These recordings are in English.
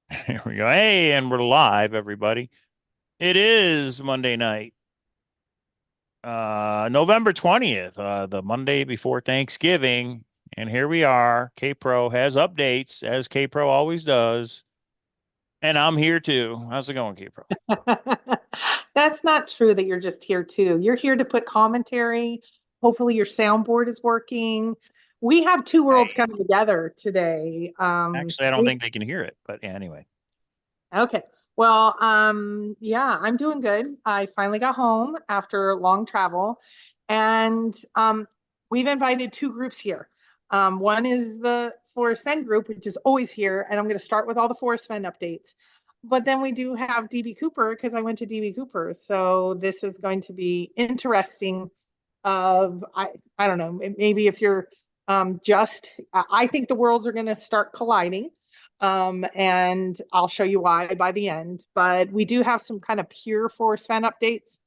Here we go. Hey, and we're live, everybody. It is Monday night, November 20th, the Monday before Thanksgiving. And here we are. K-Pro has updates, as K-Pro always does. And I'm here too. How's it going, K-Pro? That's not true that you're just here too. You're here to put commentary. Hopefully your soundboard is working. We have two worlds Hey. coming together today. Actually, I don't think they can hear it, but yeah, anyway. Okay. Well, yeah, I'm doing good. I finally got home after long travel, and we've invited two groups here. One is the Forrest Fenn group, which is always here, and I'm going to start with all the Forrest Fenn updates. But then we do have DB Cooper because I went to DB Cooper, so this is going to be interesting. I don't know, maybe if you're I think the worlds are going to start colliding. And I'll show you why by the end. But we do have some kind of pure Force fan updates.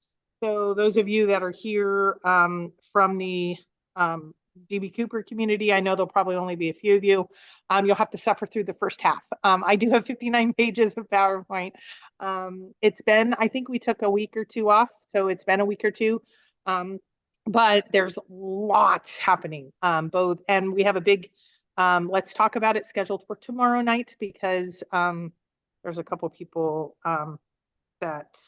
So those of you that are here from the DB Cooper community, I know there'll probably only be a few of you. You'll have to suffer through the first half. I do have 59 pages of PowerPoint. It's been, I think we took a week or two off, so it's been a week or two. Um, but there's lots happening, both, and we have a big let's talk about it scheduled for tomorrow night because there's a couple people that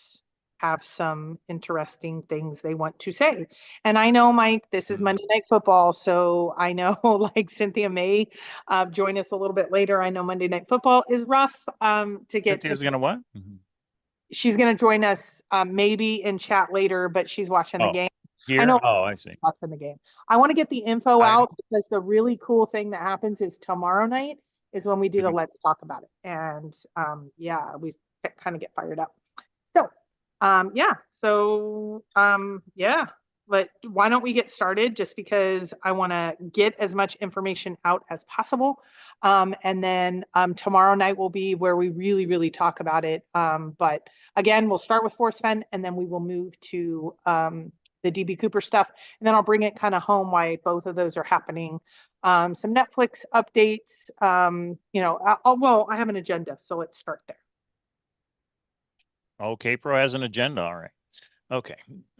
have some interesting things they want to say. And I know, Mike, this is Monday Night Football, so I know like Cynthia may join us a little bit later. I know Monday Night Football is rough to get. Cynthia's gonna what? She's going to join us maybe in chat later, but she's watching the Oh, game. I here? know Oh, I see. watching the game. I want to get the info I out because the really cool thing that happens is tomorrow night is when we do the Mhm. let's talk about it. And yeah, we kind of get fired up. So yeah, yeah, but why don't we get started just because I want to get as much information out as possible. And then tomorrow night will be where we really, really talk about it. But again, we'll start with Force Fen and then we will move to the DB Cooper stuff. And then I'll bring it kind of home why both of those are happening. Some Netflix updates. Well, I have an agenda, so let's start there. Oh, K-Pro has an agenda. All right. Okay.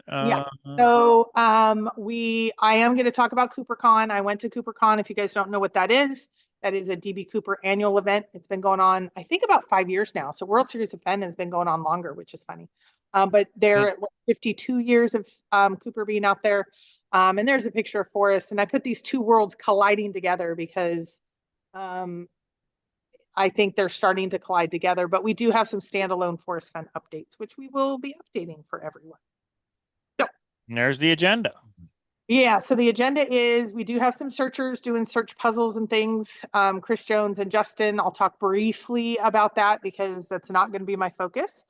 Yeah. Uh, So I am going to talk about CooperCon. I went to CooperCon. If you guys don't know what that is a DB Cooper annual event. It's been going on, I think, about 5 years now. So World Series of Fenn has been going on longer, which is funny. But they're at 52 years of Cooper being out there. And there's a picture of Forrest. And I put these two worlds colliding together because um, I think they're starting to collide together. But we do have some standalone Forrest Fenn updates, which we will be updating for everyone. So there's the agenda. yeah, so the agenda is we do have some searchers doing search puzzles and things. Chris Jones and Justin, I'll talk briefly about that because that's not going to be my focus.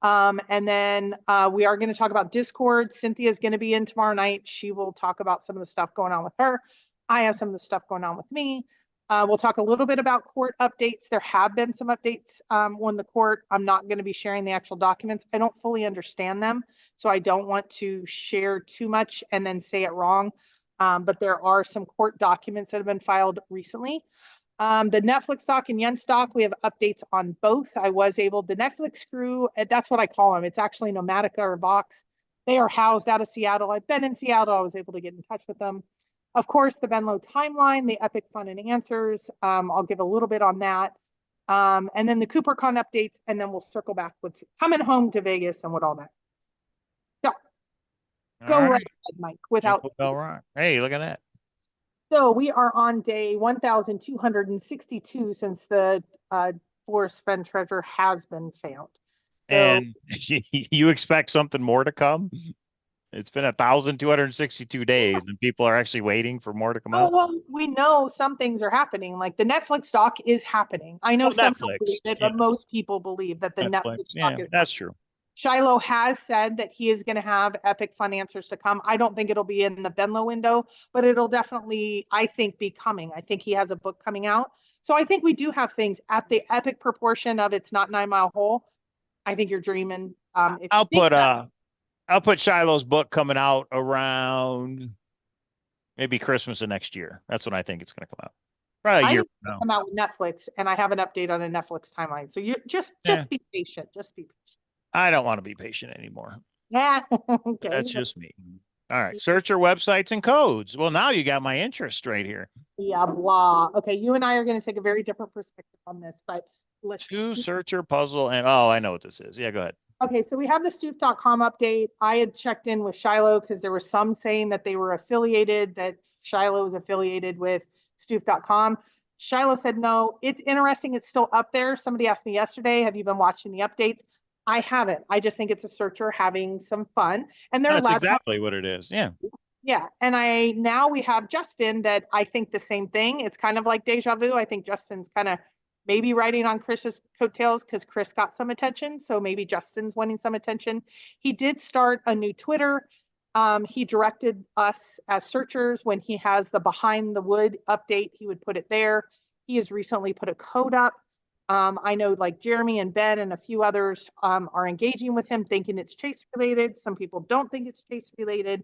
And then we are going to talk about Discord. Cynthia's going to be in tomorrow night. She will talk about some of the stuff going on with her. I have some of the stuff going on with me. We'll talk a little bit about court updates. There have been some updates on the court. I'm not going to be sharing the actual documents. I don't fully understand them, so I don't want to share too much and then say it wrong. But there are some court documents that have been filed recently. The Netflix doc and Yen stock, we have updates on both. The Netflix crew, that's what I call them. It's actually Nomatica or Vox. They are housed out of Seattle. I've been in Seattle. I was able to get in touch with them. Of course, the Venlo timeline, the Epic Fun and Answers. I'll give a little bit on that. And then the CooperCon updates, and then we'll circle back with coming home to Vegas and what all that. So All go right right. ahead, Mike, without. Jingle bell rock. Hey, look at that. So we are on day 1,262 since the Forest Fen treasure has been found. So, And you expect something more to come? It's been 1,262 days, and people are actually waiting for more to come oh, out. well, we know some things are happening. Like the Netflix doc is happening. I know Well, some don't Netflix. believe it, Yeah, but most people believe that the Netflix. Netflix doc Yeah, is that's happening. true. Shiloh has said that he is going to have epic fun answers to come. I don't think it'll be in the Venlo window, but it'll definitely, I think, be coming. I think he has a book coming out. So I think we do have things at the epic proportion of It's Not 9 Mile Hole. I think you're dreaming. If you I'll think put that, I'll put Shiloh's book coming out around maybe Christmas of next year. That's when I think it's going to come out. Probably a I year think from it'll now. come out with Netflix, and I have an update on a Netflix timeline. So you Yeah, just be patient. Just be patient. I don't want to be patient anymore. Yeah. But Okay. that's just me. All right. Search your websites and codes. Well, now you got my interest right here. Yeah, blah. Okay, you and I are going to take a very different perspective on this, but let's. Two searcher puzzle. And oh, I know what this is. Yeah, go ahead. Okay, so we have the Stoop.com update. I had checked in with Shiloh because there were some saying that they were affiliated, that Shiloh was affiliated with Stoop.com. Shiloh said no. It's interesting. It's still up there. Somebody asked me yesterday, have you been watching the updates? I haven't. I just think it's a searcher having some fun, and they're That's allowed to have. exactly what it is. Yeah. Yeah, and I now we have Justin that I think the same thing. It's kind of like deja vu. I think Justin's kind of maybe riding on Chris's coattails because Chris got some attention. So maybe Justin's wanting some attention. He did start a new Twitter. He directed us as searchers when he has the behind the wood update, he would put it there. He has recently put a code up. I know like Jeremy and Ben and a few others are engaging with him, thinking it's chase related. Some people don't think it's chase related.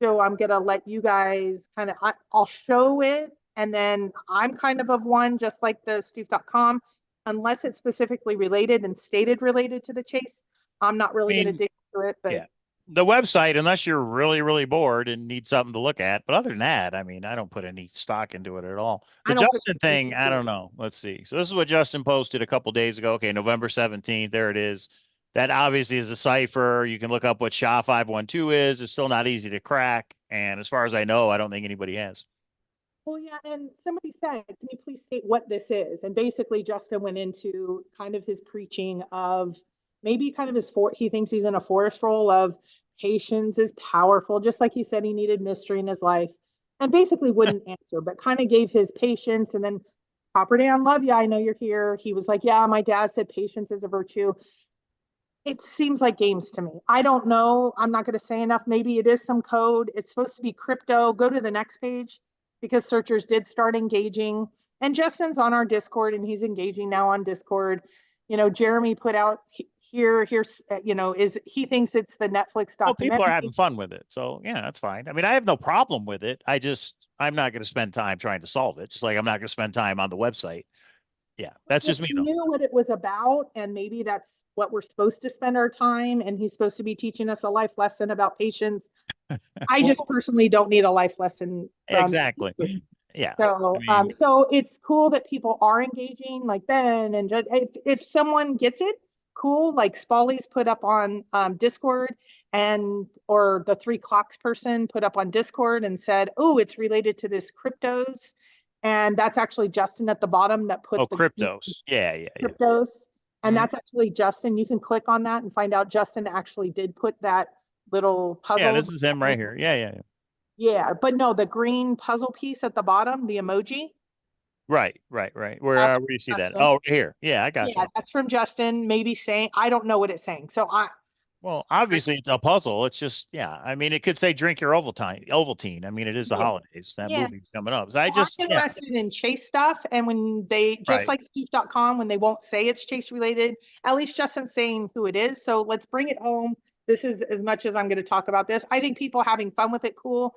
So I'm gonna let you guys kind of, I'll show it, and then I'm kind of one, just like the Stoof.com, unless it's specifically related and stated related to the chase. I'm not I really gonna mean, dig into it, but yeah. The website, unless you're really, really bored and need something to look at. But other than that, I mean, I don't put any stock into it at all. The I don't put Justin thing, I don't know. Let's see. So this is what Justin posted a couple days ago. Okay, November 17th. There it is. That obviously is a cipher. You can look up what SHA-512 is. It's still not easy to crack. And as far as I know, I don't think anybody has. Well, yeah, and somebody said, can you please state what this is? And basically, Justin went into kind of his preaching of maybe kind of he thinks he's in a Forrest role of patience is powerful, just like he said he needed mystery in his life, and basically wouldn't answer, but kind of gave his patience. And then, Copper Dan, love you. I know you're here. He was like, yeah, my dad said patience is a virtue. It seems like games to me. I don't know. I'm not going to say enough. Maybe it is some code. It's supposed to be crypto. Go to the next page because searchers did start engaging. And Justin's on our Discord and he's engaging now on Discord. You know, Jeremy put out here's, is he thinks it's the Netflix Well, people are documentary. having fun with it. So yeah, that's fine. I mean, I have no problem with it. I'm not going to spend time trying to solve it. Just like I'm not going to spend time on the website. Yeah, that's If just me he though. knew what it was about, and maybe that's what we're supposed to spend our time, and he's supposed to be teaching us a life lesson about patience. I just Well, personally don't need a life lesson from. exactly. Yeah. I So, mean, so it's cool that people are engaging, like Ben and if someone gets it, cool. Like Spally's put up on Discord, and or the Three Clocks person put up on Discord and said, "Oh, it's related to this cryptos," and that's actually Justin at the bottom that put oh, the cryptos. Yeah, yeah, yeah. cryptos, and Mhm. that's actually Justin. You can click on that and find out Justin actually did put that little Yeah, puzzle. this is him right here. Yeah, yeah, yeah. Yeah, but no, the green puzzle piece at the bottom, the emoji, Right, right, right. that's Where do you see that? Justin. Oh, right here. Yeah, I got you. Yeah, that's from Justin, maybe saying, I don't know what it's saying. So Well, obviously it's a puzzle. It's just, yeah. I mean, it could say drink your Ovaltine. Ovaltine. I mean, it is the yeah, holidays. That yeah. movie's coming up. So I Well, I'm just, yeah, interested in chase stuff. And when they, just right. like Steve.com, when they won't say it's chase related, at least Justin's saying who it is. So let's bring it home. This is as much as I'm going to talk about this. I think people having fun with it, cool.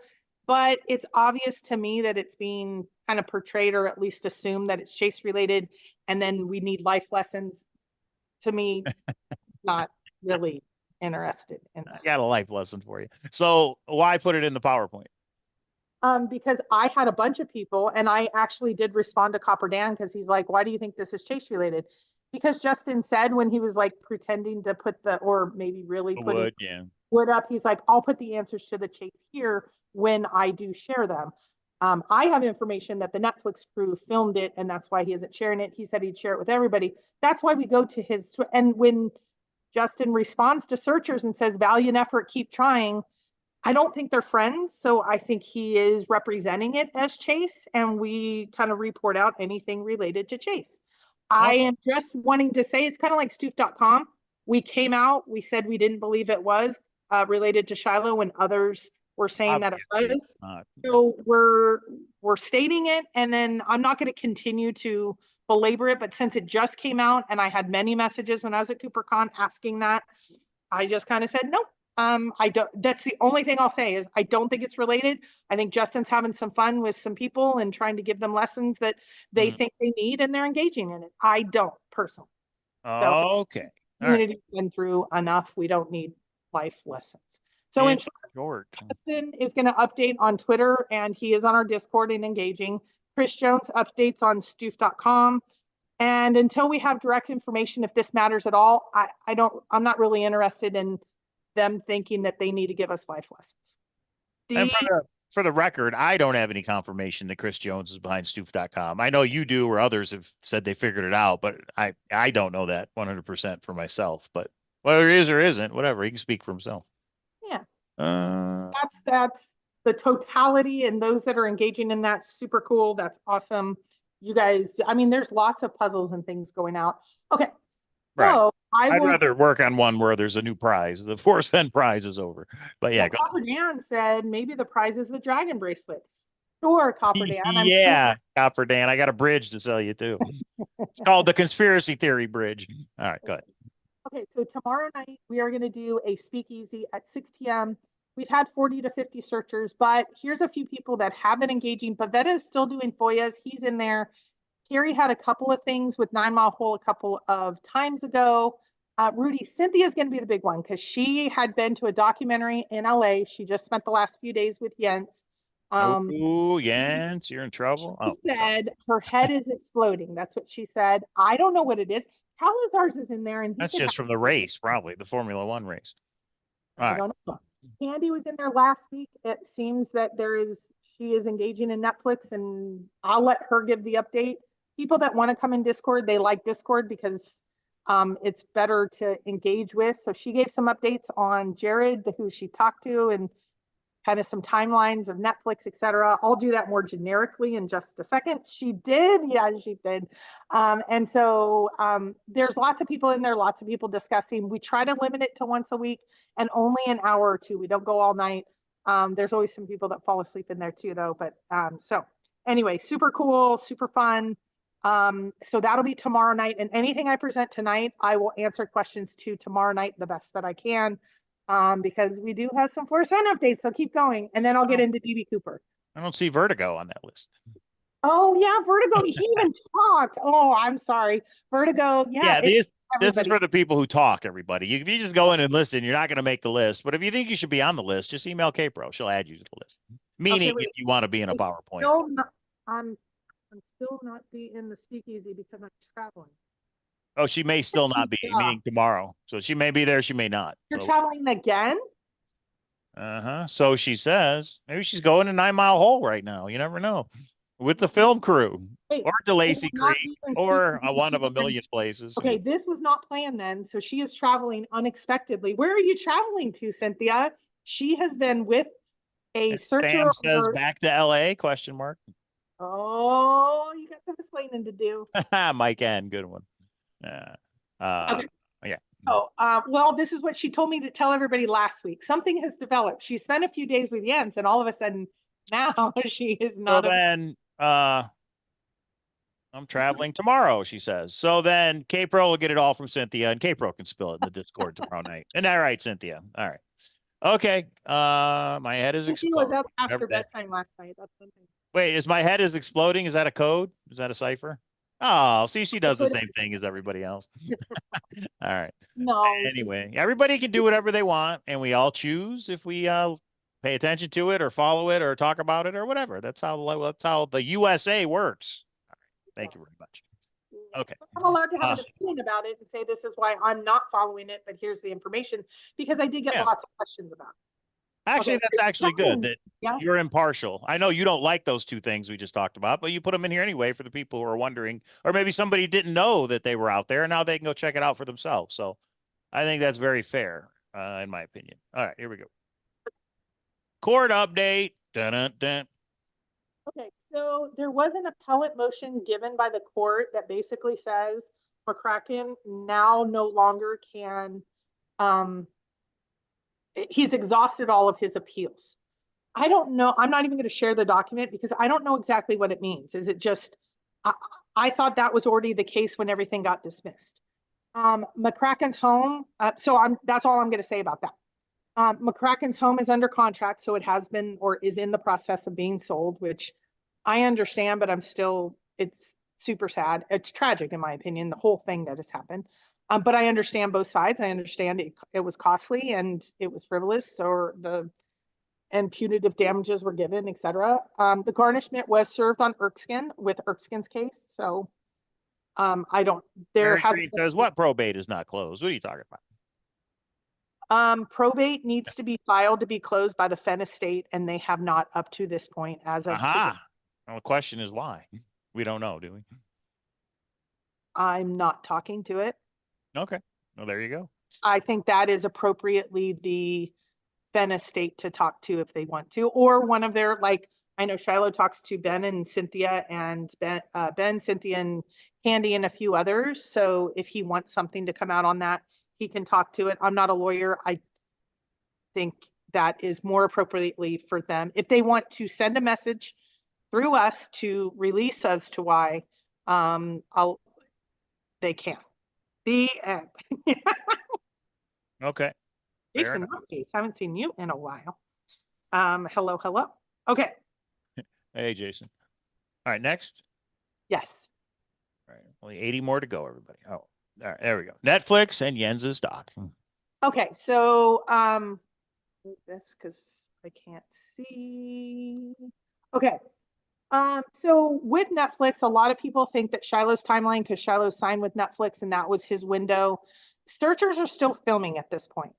But it's obvious to me that it's being kind of portrayed or at least assumed that it's chase related. And then we need life lessons. To me, not really interested in I that. got a life lesson for you. So why put it in the PowerPoint? Because I had a bunch of people, and I actually did respond to Copper Dan because he's like, "Why do you think this is chase related?" Because Justin said when he was like pretending to put or maybe really The putting wood, yeah. wood up, he's like, "I'll put the answers to the chase here when I do share them." I have information that the Netflix crew filmed it, and that's why he isn't sharing it. He said he'd share it with everybody. That's why we go to his, and when Justin responds to searchers and says, "Valiant effort, keep trying." I don't think they're friends, so I think he is representing it as Chase, and we kind of report out anything related to Chase. I Okay. am just wanting to say it's kind of like Stoof.com. We came out, we said we didn't believe it was related to Shiloh when others were saying that it Obviously, it's was. not. Yeah. So we're stating it, and then I'm not going to continue to belabor it. But since it just came out, and I had many messages when I was at CooperCon asking that, I just kind of said no. I don't, that's the only thing I'll say is I don't think it's related. I think Justin's having some fun with some people and trying to give them lessons that they Mm. think they need and they're engaging in it. I don't personally. So Okay. All right. community's been through enough. We don't need life lessons. So in In short, short. Justin is going to update on Twitter and he is on our Discord and engaging. Chris Jones updates on stoof.com. And until we have direct information, if this matters at all, I'm not really interested in them thinking that they need to give us life lessons. And The for the record, I don't have any confirmation that Chris Jones is behind Stoof.com. I know you do, or others have said they figured it out, but I don't know that 100% for myself. But whether it is or isn't, whatever, he can speak for himself. Yeah, Uh, that's the totality, and those that are engaging in that, super cool. That's awesome. You guys, I mean, there's lots of puzzles and things going out. Okay, right. so I I'd will. rather work on one where there's a new prize. The Forrest Fenn prize is over. But yeah, Well, go. Copper Dan said maybe the prize is the dragon bracelet. Sure, Copper Dan. I'm sure. Yeah, Copper Dan. I got a bridge to sell you too. It's called the conspiracy theory bridge. All right, go ahead. Okay, so tomorrow night we are going to do a speakeasy at 6 p.m. We've had 40 to 50 searchers, but here's a few people that have been engaging. Pavetta is still doing FOIAs. He's in there. Carrie had a couple of things with 9 Mile Hole a couple of times ago. Rudy, Cynthia is going to be the big one because she had been to a documentary in LA. She just spent the last few days with Jens. Oh, Jens, you're in trouble. She Oh, said her head is exploding. That's what she said. I don't know what it is. Cowlazars is in there, and he that's could just from the race, probably the Formula One race. All I right. don't know. Candy was in there last week. It seems that she is engaging in Netflix, and I'll let her give the update. People that want to come in Discord, they like Discord because it's better to engage with. So she gave some updates on Jared, who she talked to, and kind of some timelines of Netflix, etc. I'll do that more generically in just a second. She did. Yeah, she did. And so there's lots of people in there, lots of people discussing. We try to limit it to once a week and only an hour or two. We don't go all night. There's always some people that fall asleep in there too, though. But so anyway, super cool, super fun. So that'll be tomorrow night. And anything I present tonight, I will answer questions to tomorrow night the best that I can. Because we do have some Forrest Fenn updates, so keep going. And then I'll get into DB Cooper. I don't see Vertigo on that list. Oh, yeah, Vertigo. He even talked. Oh, I'm sorry. Vertigo. Yeah, Yeah, it's this is everybody. for the people who talk, everybody. If you just go in and listen, you're not going to make the list. But if you think you should be on the list, just email Kpro. She'll add you to the list. Okay, Meaning wait. if you want to be in a PowerPoint. Still not, I'm still not be in the speakeasy because I'm traveling. Oh, she may still not be, Yeah. meaning tomorrow. So she may be there, she may not. You're So traveling again? uh-huh. So she says maybe she's going to 9 Mile Hole right now. You never know. With the film crew. Wait, Or to Lacey Creek or one of a million places. Okay, this was not planned then. So she is traveling unexpectedly. Where are you traveling to, Cynthia? She has been with a searcher. Sam says back to LA, question mark. Oh, you got some explaining to do. Mike N, good one. Okay. Yeah. Oh, well, this is what she told me to tell everybody last week. Something has developed. She spent a few days with Jens, and all of a sudden, now she is So not. then I'm traveling tomorrow, she says. So then Kpro will get it all from Cynthia, and Kpro can spill it in the Discord tomorrow night. Isn't that right, Cynthia? All right. Okay. My head is She was exploding. up after Remember that. bedtime last night. That's something. Wait, is my head is exploding? Is that a code? Is that a cipher? Oh, see, she does the same thing as everybody else. All right. No. Anyway, everybody can do whatever they want, and we all choose if we pay attention to it or follow it or talk about it or whatever. That's how the USA works. All right. Thank you very much. Okay. I'm allowed to have an opinion about it and say this is why I'm not following it, but here's the information because I did get lots of questions about it. Actually, Okay. that's actually good that Yeah. you're impartial. I know you don't like those two things we just talked about, but you put them in here anyway for the people who are wondering, or maybe somebody didn't know that they were out there and now they can go check it out for themselves. So I think that's very fair, in my opinion. All right, here we go. Court update. Dun, dun, dun. Okay, so there was an appellate motion given by the court that basically says McCracken now no longer can, he's exhausted all of his appeals. I don't know. I'm not even going to share the document because I don't know exactly what it means. Is it just, I thought that was already the case when everything got dismissed. McCracken's home. That's all I'm going to say about that. McCracken's home is under contract, so it has been or is in the process of being sold, which I understand, but it's super sad. It's tragic, in my opinion, the whole thing that has happened. But I understand both sides. I understand it was costly and it was frivolous, and punitive damages were given, etc. The garnishment was served on Erskine with Erskine's case, so I don't. There Mary has Green says, what probate is not closed? What are you talking about? Probate needs to be filed to be closed by the Fenn estate, and they have not up to this point as of today. Aha. Well, the question is why? We don't know, do we? I'm not talking to it. Okay. Well, there you go. I think that is appropriately the Fenn estate to talk to if they want to, or one of their, like, I know Shiloh talks to Ben and Cynthia and Ben, Cynthia and Candy and a few others. So if he wants something to come out on that, he can talk to it. I'm not a lawyer. I think that is more appropriately for them. If they want to send a message through us to release as to why, they can. The end. Okay. Jason, Monkeys, haven't seen you in a while. Hello, hello. Okay. Hey, Jason. All right, next. Yes. All right, only 80 more to go, everybody. Oh, all right, there we go. Netflix and Jens's stock. Okay, so this because I can't see. Okay. So with Netflix, a lot of people think that Shiloh's timeline, because Shiloh signed with Netflix and that was his window. Searchers are still filming at this point,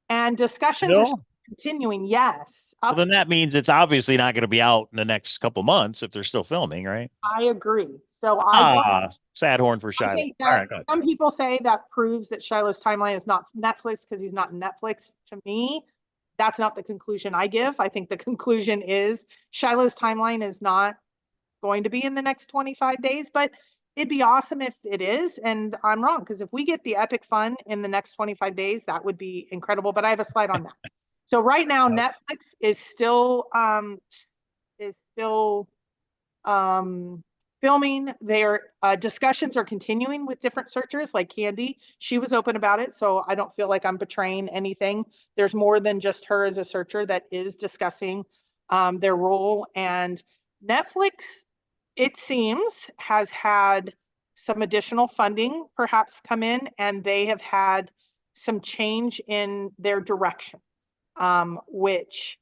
and discussions are still continuing. Yes. Well, then that means it's obviously not going to be out in the next couple months if they're still filming, right? I agree. So sad horn for Shiloh. think All right, that some people say that proves that Shiloh's timeline is not Netflix because he's not Netflix. To me, that's not the conclusion I give. I think the conclusion is Shiloh's timeline is not going to be in the next 25 days, but it'd be awesome if it is. And I'm wrong, because if we get the epic fun in the next 25 days, that would be incredible. But I have a slide on that. So right now, Netflix is still filming. Their discussions are continuing with different searchers like Candy. She was open about it, so I don't feel like I'm betraying anything. There's more than just her as a searcher that is discussing their role. And Netflix, it seems, has had some additional funding perhaps come in, and they have had some change in their direction, which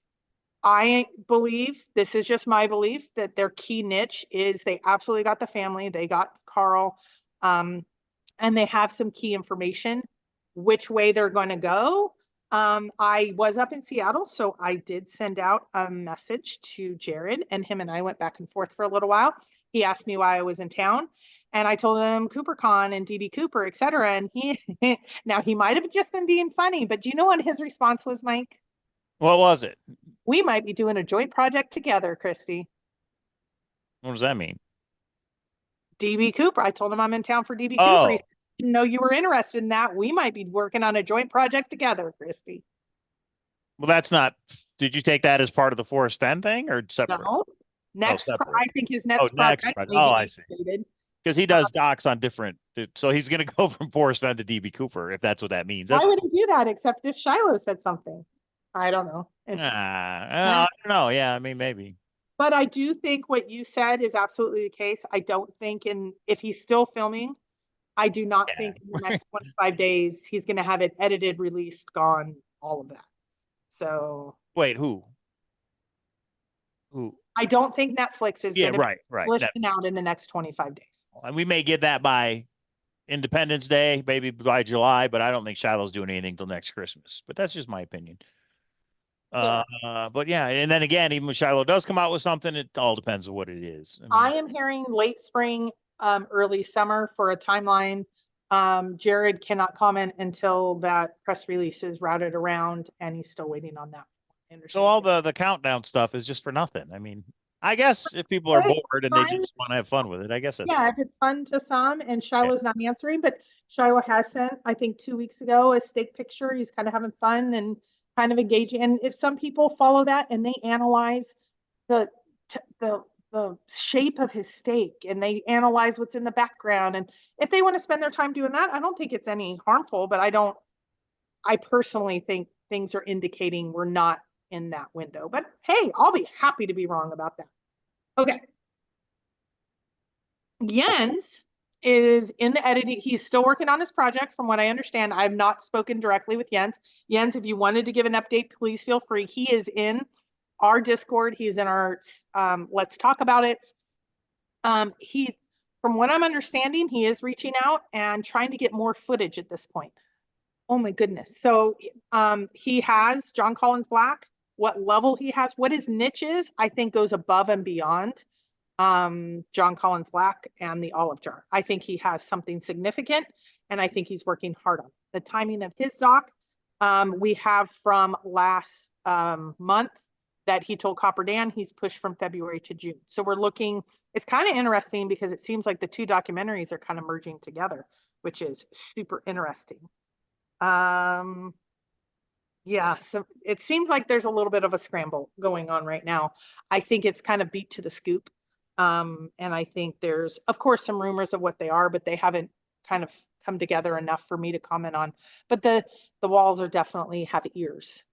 I believe, this is just my belief, that their key niche is they absolutely got the family, they got Carl, and they have some key information. Which way they're going to go, I was up in Seattle, so I did send out a message to Jared, and him and I went back and forth for a little while. He asked me why I was in town, and I told him CooperCon and DB Cooper, etc. And he now he might have just been being funny, but do you know what his response was, Mike? What was it? We might be doing a joint project together, Christy. What does that mean? DB Cooper. I told him I'm in town for DB Oh. Cooper. He said, didn't know you were interested in that. We might be working on a joint project together, Christy. Well, that's not. Did you take that as part of the Forrest Fenn thing or separate? No. Next, I think his next next project. project. Oh, I see. Because he does docs on different. So he's going to go from Forrest Fenn to DB Cooper, if that's what that means. Why would he do that except if Shiloh said something? I don't know. I don't know. Yeah, I mean, maybe. But I do think what you said is absolutely the case. I don't think if he's still filming, I do not think in the next 25 days he's going to have it edited, released, gone, all of that. So wait, who? I don't think Netflix is going to be lifting out in the next 25 days. And we may get that by Independence Day, maybe by July, but I don't think Shiloh's doing anything till next Christmas. But that's just my opinion. But yeah, and then again, even when Shiloh does come out with something, it all depends on what it is. I am hearing late spring, early summer for a timeline. Jared cannot comment until that press release is routed around, and he's still waiting on that. So all the countdown stuff is just for nothing. I mean, I guess if people are bored and they just want to have fun with it, I guess that's if it's fun to some, and Shiloh's not answering, but Shiloh has sent, I think 2 weeks ago, a steak picture. He's kind of having fun and kind of engaging. And if some people follow that and they analyze the shape of his steak and they analyze what's in the background, and if they want to spend their time doing that, I don't think it's any harmful, but I personally think things are indicating we're not in that window. But hey, I'll be happy to be wrong about that. Okay. Jens is in the editing. He's still working on his project, from what I understand. I've not spoken directly with Jens. Jens, if you wanted to give an update, please feel free. He is in our Discord. He's in our Let's Talk About It. He, from what I'm understanding, he is reaching out and trying to get more footage at this point. Oh my goodness. So he has John Collins Black. What level he has, what his niche is, I think goes above and beyond John Collins Black and the Olive Jar. I think he has something significant, and I think he's working hard on it. The timing of his doc, we have from last month that he told Copper Dan he's pushed from February to June. So we're looking, it's kind of interesting because it seems like the two documentaries are kind of merging together, which is super interesting. Yeah, so it seems like there's a little bit of a scramble going on right now. I think it's kind of beat to the scoop. And I think there's, of course, some rumors of what they are, but they haven't kind of come together enough for me to comment on. But the walls are definitely have ears.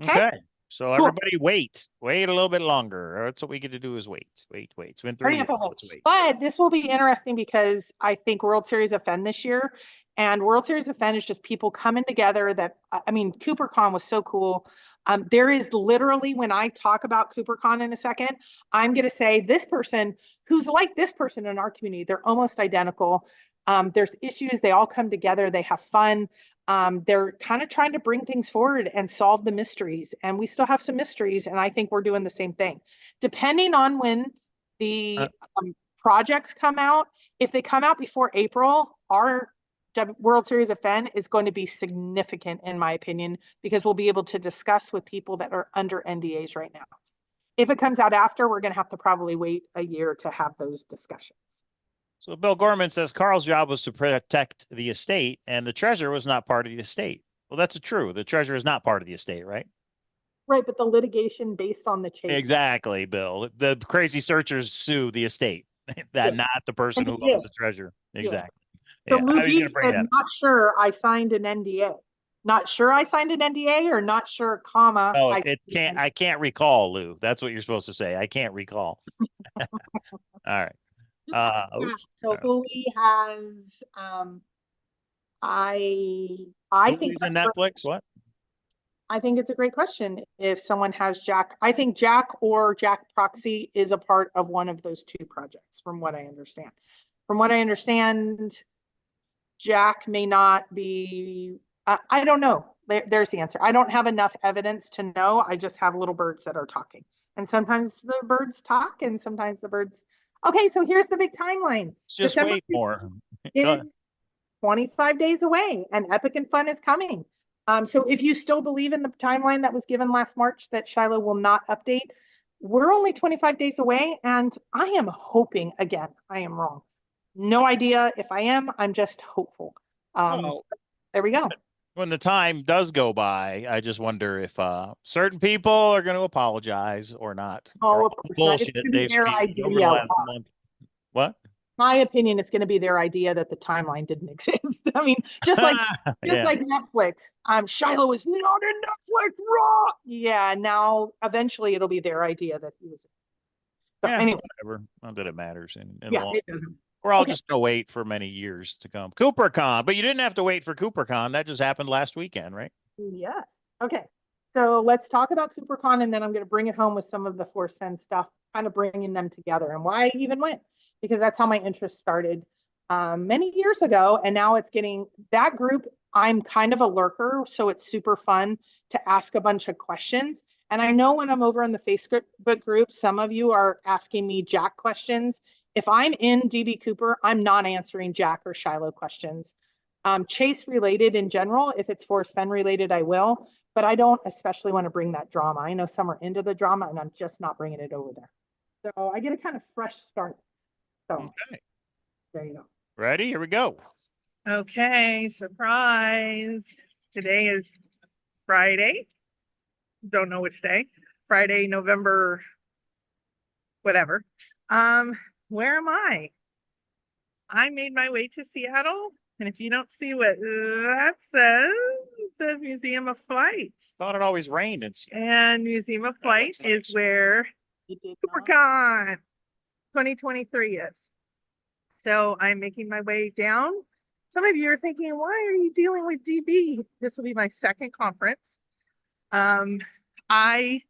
Okay. So Cool. everybody wait a little bit longer. That's what we get to do is wait. It's been 3 years. Let's wait. But this will be interesting because I think World Series of Fenn this year, and World Series of Fenn is just people coming together that, I mean, CooperCon was so cool. There is literally, when I talk about CooperCon in a second, I'm going to say this person who's like this person in our community, they're almost identical. There's issues, they all come together, they have fun. They're kind of trying to bring things forward and solve the mysteries. And we still have some mysteries, and I think we're doing the same thing. Depending on when the projects come out, if they come out before April, our World Series of Fenn is going to be significant, in my opinion, because we'll be able to discuss with people that are under NDAs right now. If it comes out after, we're going to have to probably wait a year to have those discussions. So Bill Gorman says Carl's job was to protect the estate, and the treasure was not part of the estate. Well, that's true. The treasure is not part of the estate, right? Right, but the litigation based on the chase. Exactly, Bill. The crazy searchers sue the estate, that not the person who owns the treasure. Exactly. So Yeah. Luke said, not sure I signed an NDA. Not sure I signed an NDA, or not sure, comma. Oh, I can't recall, Lou. That's what you're supposed to say. I can't recall. All right. So Hulu has I think that's Netflix. What? I think it's a great question. If someone has Jack, I think Jack or Jack Proxy is a part of one of those two projects, from what I understand. From what I understand, Jack may not be, I don't know. There's the answer. I don't have enough evidence to know. I just have little birds that are talking. And sometimes the birds talk and sometimes the birds. Okay, so here's the big timeline. Just December wait more. Is 25 days away, and Epic and Fun is coming. So if you still believe in the timeline that was given last March that Shiloh will not update, we're only 25 days away, and I am hoping, again, I am wrong. No idea if I am, I'm just hopeful. There we go. When the time does go by, I just wonder if certain people are going to apologize or not. Oh, of course bullshit. They their idea. What? My opinion, it's going to be their idea that the timeline didn't exist. I mean, just like like Netflix. Shiloh is not in Netflix. Raw. Yeah. Now, eventually, it'll be their idea that he was. So anyway, whatever. Not that it matters. Yeah, it doesn't. We're all just gonna wait for many years to come. CooperCon, but you didn't have to wait for CooperCon. That just happened last weekend, right? Yes. Okay. So let's talk about CooperCon, and then I'm going to bring it home with some of the Forrest Fenn stuff, kind of bringing them together and why I even went, because that's how my interest started many years ago. And now it's getting that group. I'm kind of a lurker, so it's super fun to ask a bunch of questions. And I know when I'm over in the Facebook group, some of you are asking me Jack questions. If I'm in DB Cooper, I'm not answering Jack or Shiloh questions. Chase related in general, if it's Forrest Fenn related, I will, but I don't especially want to bring that drama. I know some are into the drama, and I'm just not bringing it over there. So I get a kind of fresh start. So okay. There you go. Ready? Here we go. Okay, surprise. Today is Friday. Don't know which day. Friday, November, whatever. Where am I? I made my way to Seattle, and if you don't see what that says, says Museum of Flight. Thought it always rained in Seattle. And Museum of Flight looks nice. is where It did not. CooperCon 2023 is. So I'm making my way down. Some of you are thinking, why are you dealing with DB? This will be my second conference. I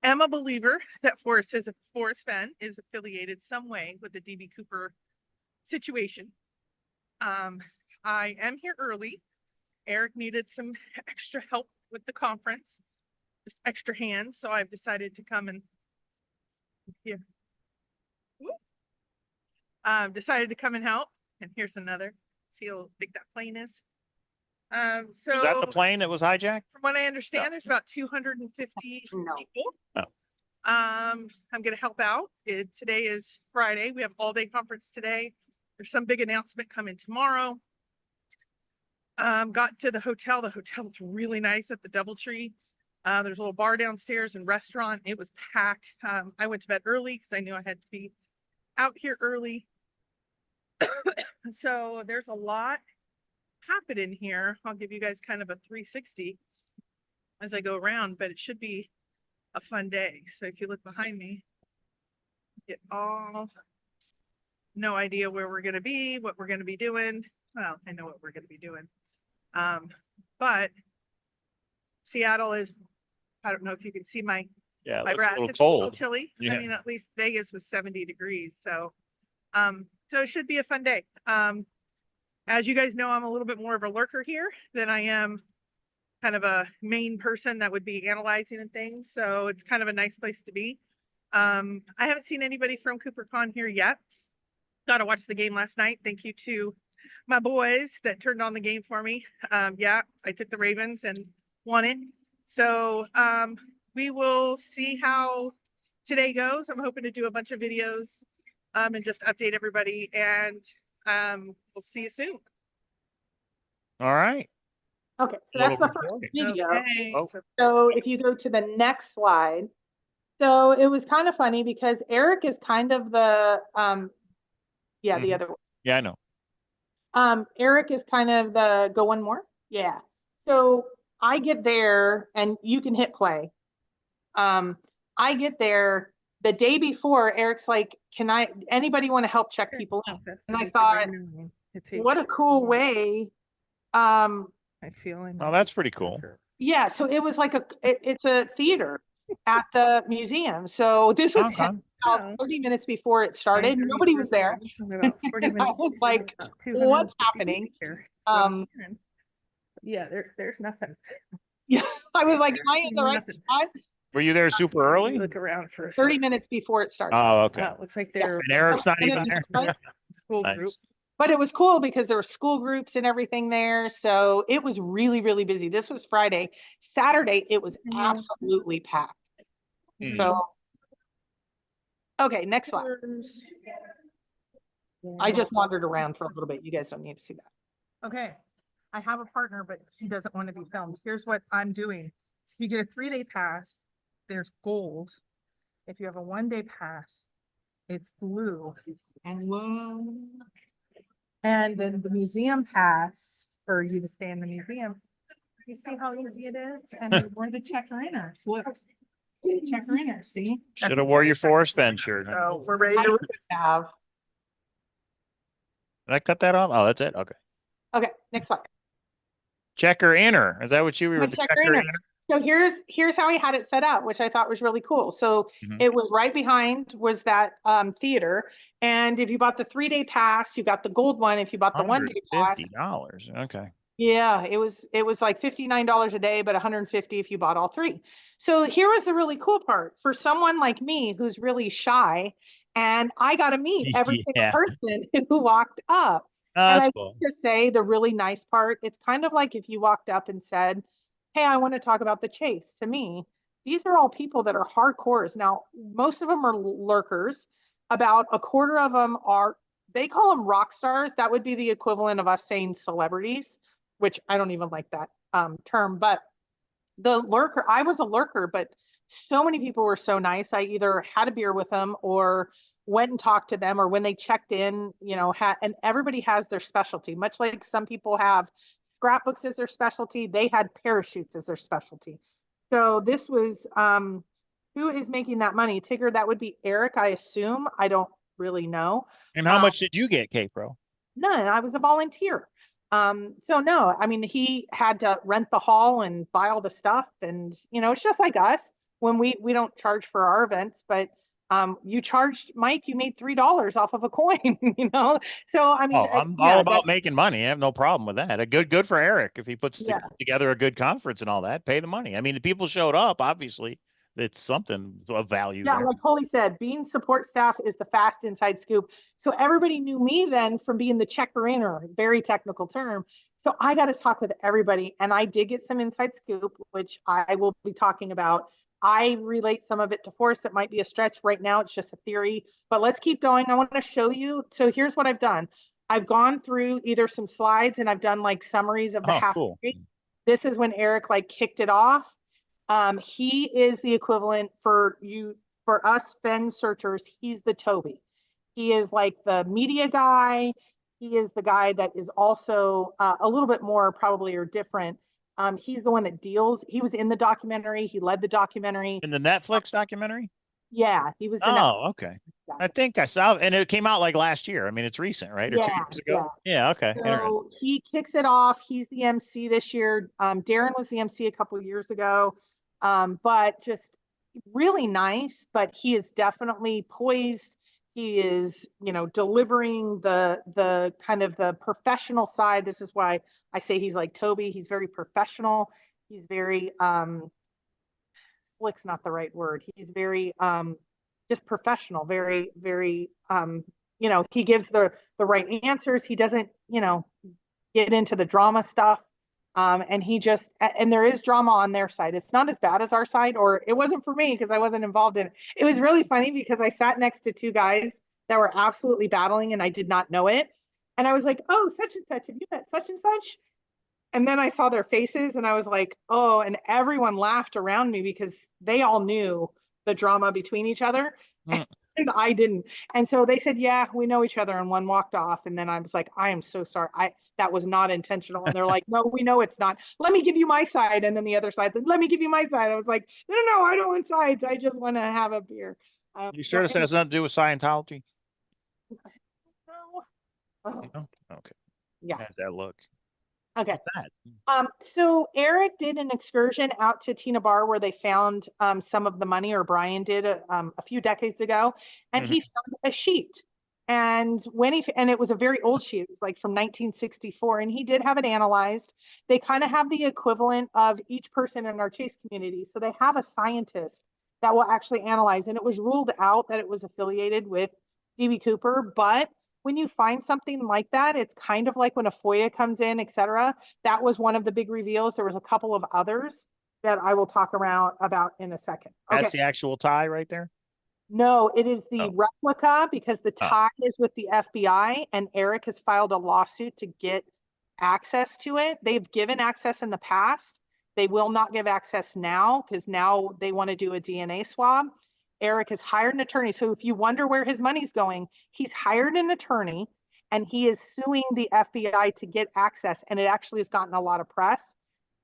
am a believer that Forrest Fenn is affiliated some way with the DB Cooper situation. I am here early. Eric needed some extra help with the conference, just extra hands. So I've decided to come and here. Decided to come and help. And here's another. See how big that plane is. So Is that the plane that was hijacked? from what I understand, there's about 250 No. people. Oh. I'm going to help out. Today is Friday. We have all-day conference today. There's some big announcement coming tomorrow. Got to the hotel. The hotel looks really nice at the DoubleTree. There's a little bar downstairs and restaurant. It was packed. I went to bed early because I knew I had to be out here early. So there's a lot happening here. I'll give you guys kind of a 360 as I go around, but it should be a fun day. So if you look behind me, get all no idea where we're going to be, what we're going to be doing. Well, I know what we're going to be doing. But Seattle is, I don't know if you can see my Yeah, it my looks breath. a little It's a little cold. chilly. Yeah. I mean, at least Vegas was 70 degrees. So it should be a fun day. As you guys know, I'm a little bit more of a lurker here than I am kind of a main person that would be analyzing and things. So it's kind of a nice place to be. I haven't seen anybody from CooperCon here yet. Got to watch the game last night. Thank you to my boys that turned on the game for me. Yeah, I took the Ravens and won it. So we will see how today goes. I'm hoping to do a bunch of videos and just update everybody, and we'll see you soon. All right. Okay, so Little that's the first recording. video. Okay, Oh. So if you go to the next slide, so it was kind of funny because Eric is kind of the, the Mhm. other one. Yeah, I know. Eric is kind of the go one more. Yeah. So I get there and you can hit play. I get there the day before. Eric's like, anybody want to help check people in? And I thought, what a cool way. I feel Oh, that's pretty cool. Yeah, so it was like it's a theater at the museum. So this was Okay. about 30 minutes before it started. Nobody was there. About 40 I minutes. was like, what's happening? Yeah, there's nothing. Yeah, I was like, am I in the right Nothing. spot? Were you there super early? Look around for a 30 second. minutes before it started. Oh, okay. Oh, it looks like they're And Eric's not And even it there. was fun. school Nice. group. But it was cool because there were school groups and everything there. So it was really, really busy. This was Friday. Saturday, it was Yeah. absolutely packed. Hmm. So, okay, next slide. I just wandered around for a little bit. You guys don't need to see that. Okay, I have a partner, but she doesn't want to be filmed. Here's what I'm doing. You get a 3-day pass, there's gold. If you have a 1-day pass, it's blue and blue. And then the museum pass for you to stay in the museum. You see how easy it is? And we're the checker-inners. Look, checker-inners, see? Should have wore your Forrest Fenn shirt. Huh? So we're ready I to. would have. Did I cut that off? Oh, that's it. Okay. Okay, next slide. Checker inner. Is that what you were? The The checker checker inner. inner? So here's how he had it set up, which I thought was really cool. So Mhm. it was right behind was that theater. And if you bought the 3-day pass, you got the gold one. If you bought the 1-day pass, $150. Okay. yeah, it was like $59 a day, but 150 if you bought all 3. So here was the really cool part for someone like me who's really shy, and I got to meet every Yeah. single person who walked up. Oh, And that's I cool. to say the really nice part, it's kind of like if you walked up and said, hey, I want to talk about the chase. To me, these are all people that are hardcores. Now, most of them are lurkers. About a quarter of them are, they call them rock stars. That would be the equivalent of us saying celebrities, which I don't even like that term. But the lurker, I was a lurker, but so many people were so nice. I either had a beer with them or went and talked to them, or when they checked in, and everybody has their specialty, much like some people have scrapbooks as their specialty. They had parachutes as their specialty. So this was, who is making that money? Tigger, that would be Eric, I assume. I don't really know. And how much did you get, K-Pro? None. I was a volunteer. So no, I mean, he had to rent the hall and buy all the stuff. And, you know, it's just like us when we don't charge for our events, but you charged, Mike, you made $3 off of a coin, you know? So, I mean, Oh, I'm yeah, all about making money. I have no problem with that. A good for Eric. If he puts yeah. together a good conference and all that, pay the money. I mean, the people showed up, obviously. It's something of value Yeah, there. like Holly said, being support staff is the fast inside scoop. So everybody knew me then from being the checker inner, very technical term. So I got to talk with everybody. And I did get some inside scoop, which I will be talking about. I relate some of it to Forrest. That might be a stretch right now. It's just a theory, but let's keep going. I want to show you. So here's what I've done. I've gone through either some slides and I've done like summaries of the half. Cool. This is when Eric like kicked it off. He is the equivalent for us Fenn searchers. He's the Toby. He is like the media guy. He is the guy that is also a little bit more probably or different. He's the one that deals. He was in the documentary. He led the documentary. In the Netflix documentary? Yeah, he was the Oh, okay. I think I saw it, and it came out like last year. I mean, it's recent, right? Or 2 years ago? Yeah, okay. So he kicks it off. He's the MC this year. Darren was the MC a couple of years ago. But just really nice, but he is definitely poised. He is, you know, delivering the kind of the professional side. This is why I say he's like Toby. He's very professional. He's very slick's not the right word. He's very just professional, very, very you know, he gives the right answers. He doesn't, you know, get into the drama stuff. And he just, and there is drama on their side. It's not as bad as our side, or it wasn't for me because I wasn't involved in it. It was really funny because I sat next to two guys that were absolutely battling and I did not know it. And I was like, oh, such and such, have you met such and such? And then I saw their faces and I was like, oh, and everyone laughed around me because they all knew the drama between each other. And I didn't. And so they said, yeah, we know each other. And one walked off. And then I was like, I am so sorry. That was not intentional. And they're like, no, we know it's not. Let me give you my side. And then the other side, let me give you my side. I was like, no, I don't want sides. I just want to have a beer. You sure this has nothing to do with Scientology? No. Oh. No? Okay. Yeah. How's that look? Okay. So Eric did an excursion out to Tina Bar where they found some of the money, or Brian did a few decades ago, and he found a sheet. And and it was a very old sheet. It was like from 1964, and he did have it analyzed. They kind of have the equivalent of each person in our Chase community. So they have a scientist that will actually analyze, and it was ruled out that it was affiliated with DB Cooper, but when you find something like that, it's kind of like when a FOIA comes in, et cetera. That was one of the big reveals. There was a couple of others that I will talk about in a second. Okay. That's the actual tie right there? No, it is the replica because the tie is with the FBI and Eric has filed a lawsuit to get access to it. They've given access in the past. They will not give access now because now they want to do a DNA swab. Eric has hired an attorney. So if you wonder where his money's going, he's hired an attorney and he is suing the FBI to get access. And it actually has gotten a lot of press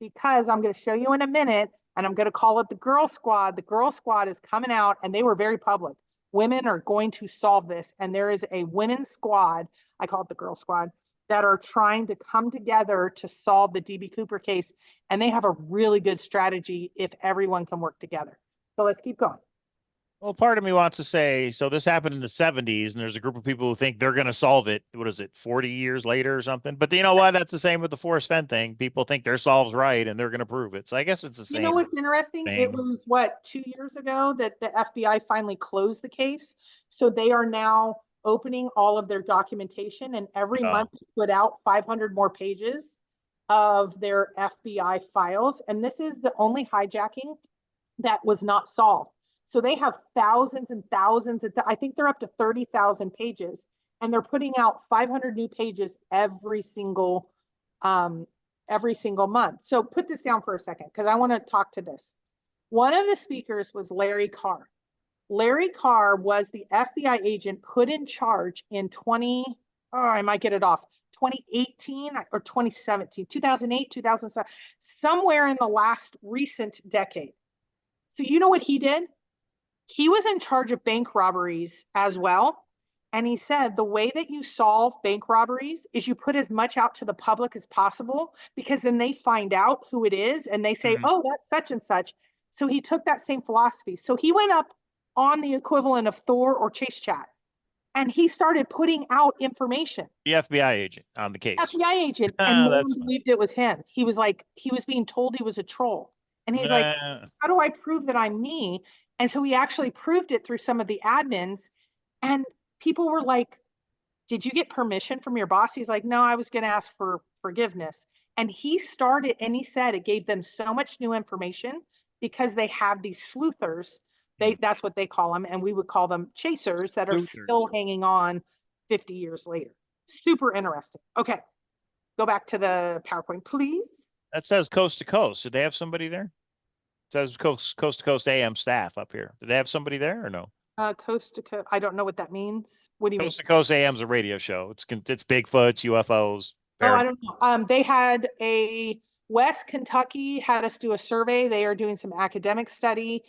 because I'm going to show you in a minute, and I'm going to call it the Girl Squad. The Girl Squad is coming out and they were very public. Women are going to solve this. And there is a women's squad, I call it the Girl Squad, that are trying to come together to solve the DB Cooper case. And they have a really good strategy if everyone can work together. So let's keep going. Well, part of me wants to say, so this happened in the 70s, and there's a group of people who think they're going to solve it. What is it, 40 years later or something? But you know what? That's the same with the Forrest Fenn thing. People think their solve's right, and they're going to prove it. So I guess it's the same. You know what's interesting? It was, 2 years ago that the FBI finally closed the case. So they are now opening all of their documentation, and every month they put out 500 more pages of their FBI files. And this is the only hijacking that was not solved. So they have thousands and thousands. I think they're up to 30,000 pages, and they're putting out 500 new pages every single month. So put this down for a second because I want to talk to this. One of the speakers was Larry Carr. Larry Carr was the FBI agent put in charge in I might get it off, 2018 or 2017, 2008, 2007, somewhere in the last recent decade. So you know what he did? He was in charge of bank robberies as well. And he said the way that you solve bank robberies is you put as much out to the public as possible, because then they find out who it is and they say, oh, that's such and such. So he took that same philosophy. So he went up on the equivalent of Thor or Chase Chat, and he started putting out information. The FBI agent on the case. FBI agent, and no That's one believed it was him. He was like, he was being told he was a troll. And he's like, how do I prove that I'm me? And so he actually proved it through some of the admins. And people were like, did you get permission from your boss? He's like, no, I was going to ask for forgiveness. And he started, and he said it gave them so much new information because they have these sleuthers. That's what they call them. And we would call them chasers that are still hanging on 50 years later. Super interesting. Okay. Go back to the PowerPoint, please. That says coast to coast. Did they have somebody there? It says coast to coast AM staff up here. Did they have somebody there or no? Coast to coast. I don't know what that means. What do you mean? Coast to Coast AM's a radio show. It's Bigfoots, UFOs. Oh, I don't know. They had a West Kentucky had us do a survey. They are doing some academic study.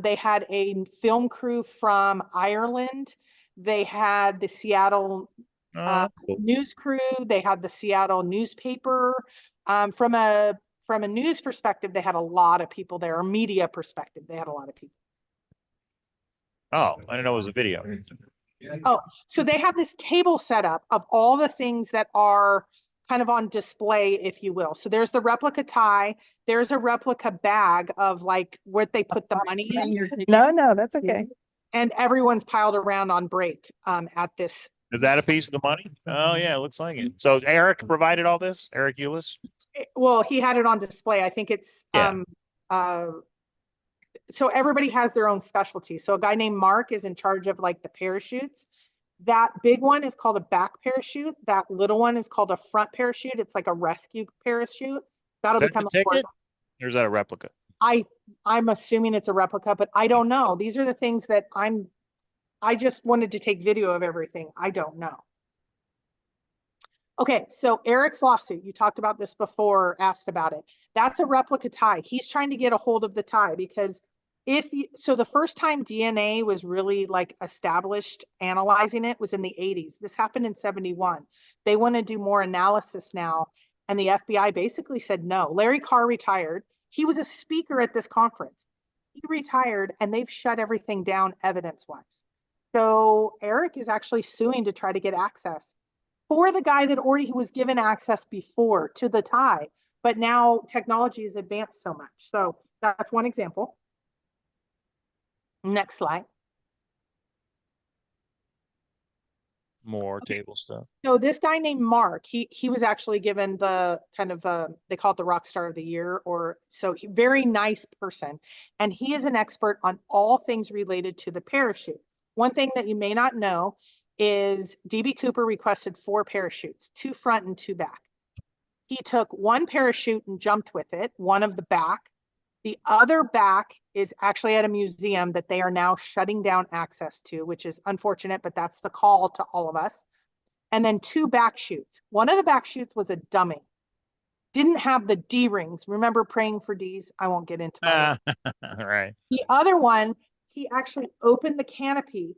They had a film crew from Ireland. They had the Seattle news crew. They had the Seattle newspaper. From a news perspective, they had a lot of people there. Or media perspective, they had a lot of people. Oh, I didn't know it was a video. Oh, so they have this table set up of all the things that are kind of on display, if you will. So there's the replica tie. There's a replica bag of like where they put the money in. No, that's okay. And everyone's piled around on break at this. Is that a piece of the money? Oh yeah, it looks like it. So Eric provided all this? Eric Eulis? Well, he had it on display. I think it's so everybody has their own specialty. So a guy named Mark is in charge of like the parachutes. That big one is called a back parachute. That little one is called a front parachute. It's like a rescue parachute. That'll become a ticket. Or is that a replica? I'm assuming it's a replica, but I don't know. These are the things that I just wanted to take video of everything. I don't know. Okay, so Eric's lawsuit, you talked about this before, asked about it. That's a replica tie. He's trying to get a hold of the tie because so the first time DNA was really like established, analyzing it was in the 80s. This happened in 71. They want to do more analysis now. And the FBI basically said no. Larry Carr retired. He was a speaker at this conference. He retired and they've shut everything down evidence-wise. So Eric is actually suing to try to get access for the guy that already was given access before to the tie. But now technology has advanced so much. So that's one example. Next slide. More table stuff. So this guy named Mark, he was actually given the kind of they call it the rock star of the year, or so very nice person. And he is an expert on all things related to the parachute. One thing that you may not know is DB Cooper requested 4 parachutes, 2 front and 2 back. He took 1 parachute and jumped with it, one of the back. The other back is actually at a museum that they are now shutting down access to, which is unfortunate, but that's the call to all of us. And then 2 back chutes. One of the back chutes was a dummy. Didn't have the D rings. Remember praying for Ds? I won't get into that. Right. The other one, he actually opened the canopy,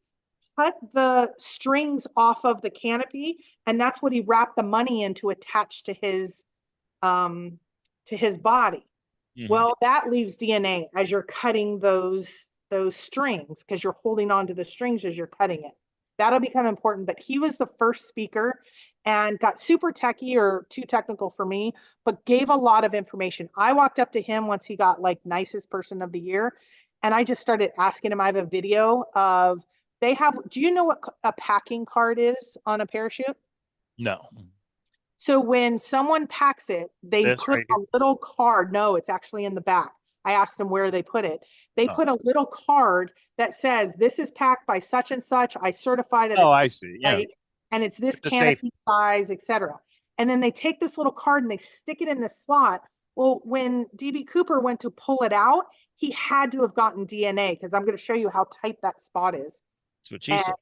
cut the strings off of the canopy, and that's what he wrapped the money in to attach to his body. Mm-hmm. Well, that leaves DNA as you're cutting those strings, because you're holding on to the strings as you're cutting it. That'll become important. But he was the first speaker and got super techie, or too technical for me, but gave a lot of information. I walked up to him once he got like nicest person of the year, and I just started asking him. I have a video of do you know what a packing card is on a parachute? No. So when someone packs it, they put a little card. No, it's actually in the back. I asked them where they put it. They put a little card that says, this is packed by such and such. I certify that. I see. Yeah. Right, and it's this canopy size, etc. And then they take this little card and they stick it in the slot. Well, when DB Cooper went to pull it out, he had to have gotten DNA, because I'm going to show you how tight that spot is. That's what she said.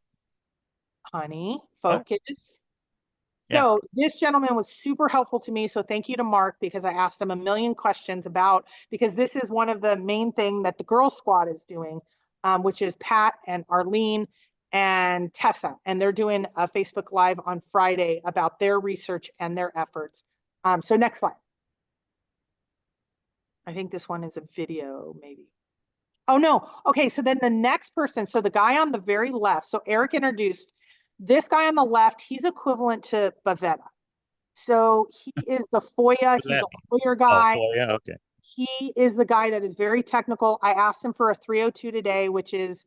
Honey, focus. Yeah. So this gentleman was super helpful to me. So thank you to Mark, because I asked him a million questions about, because this is one of the main thing that the Girl Squad is doing, which is Pat and Arlene and Tessa. And they're doing a Facebook Live on Friday about their research and their efforts. So next slide. I think this one is a video, maybe. Oh, no. Okay, so then the next person, so the guy on the very left, so Eric introduced this guy on the left, he's equivalent to Bavetta. So he is the FOIA, What does he's that a mean? lawyer Oh, guy. yeah. Okay. He is the guy that is very technical. I asked him for a 302 today, which is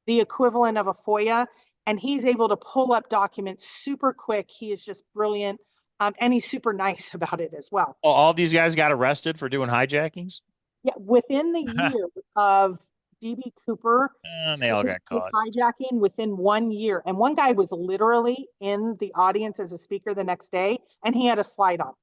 the equivalent of a FOIA, and he's able to pull up documents super quick. He is just brilliant, and he's super nice about it as well. Oh, all these guys got arrested for doing hijackings? Yeah, within the year of DB Cooper, And they all got his caught. hijacking within 1 year. And one guy was literally in the audience as a speaker the next day, and he had a slide on.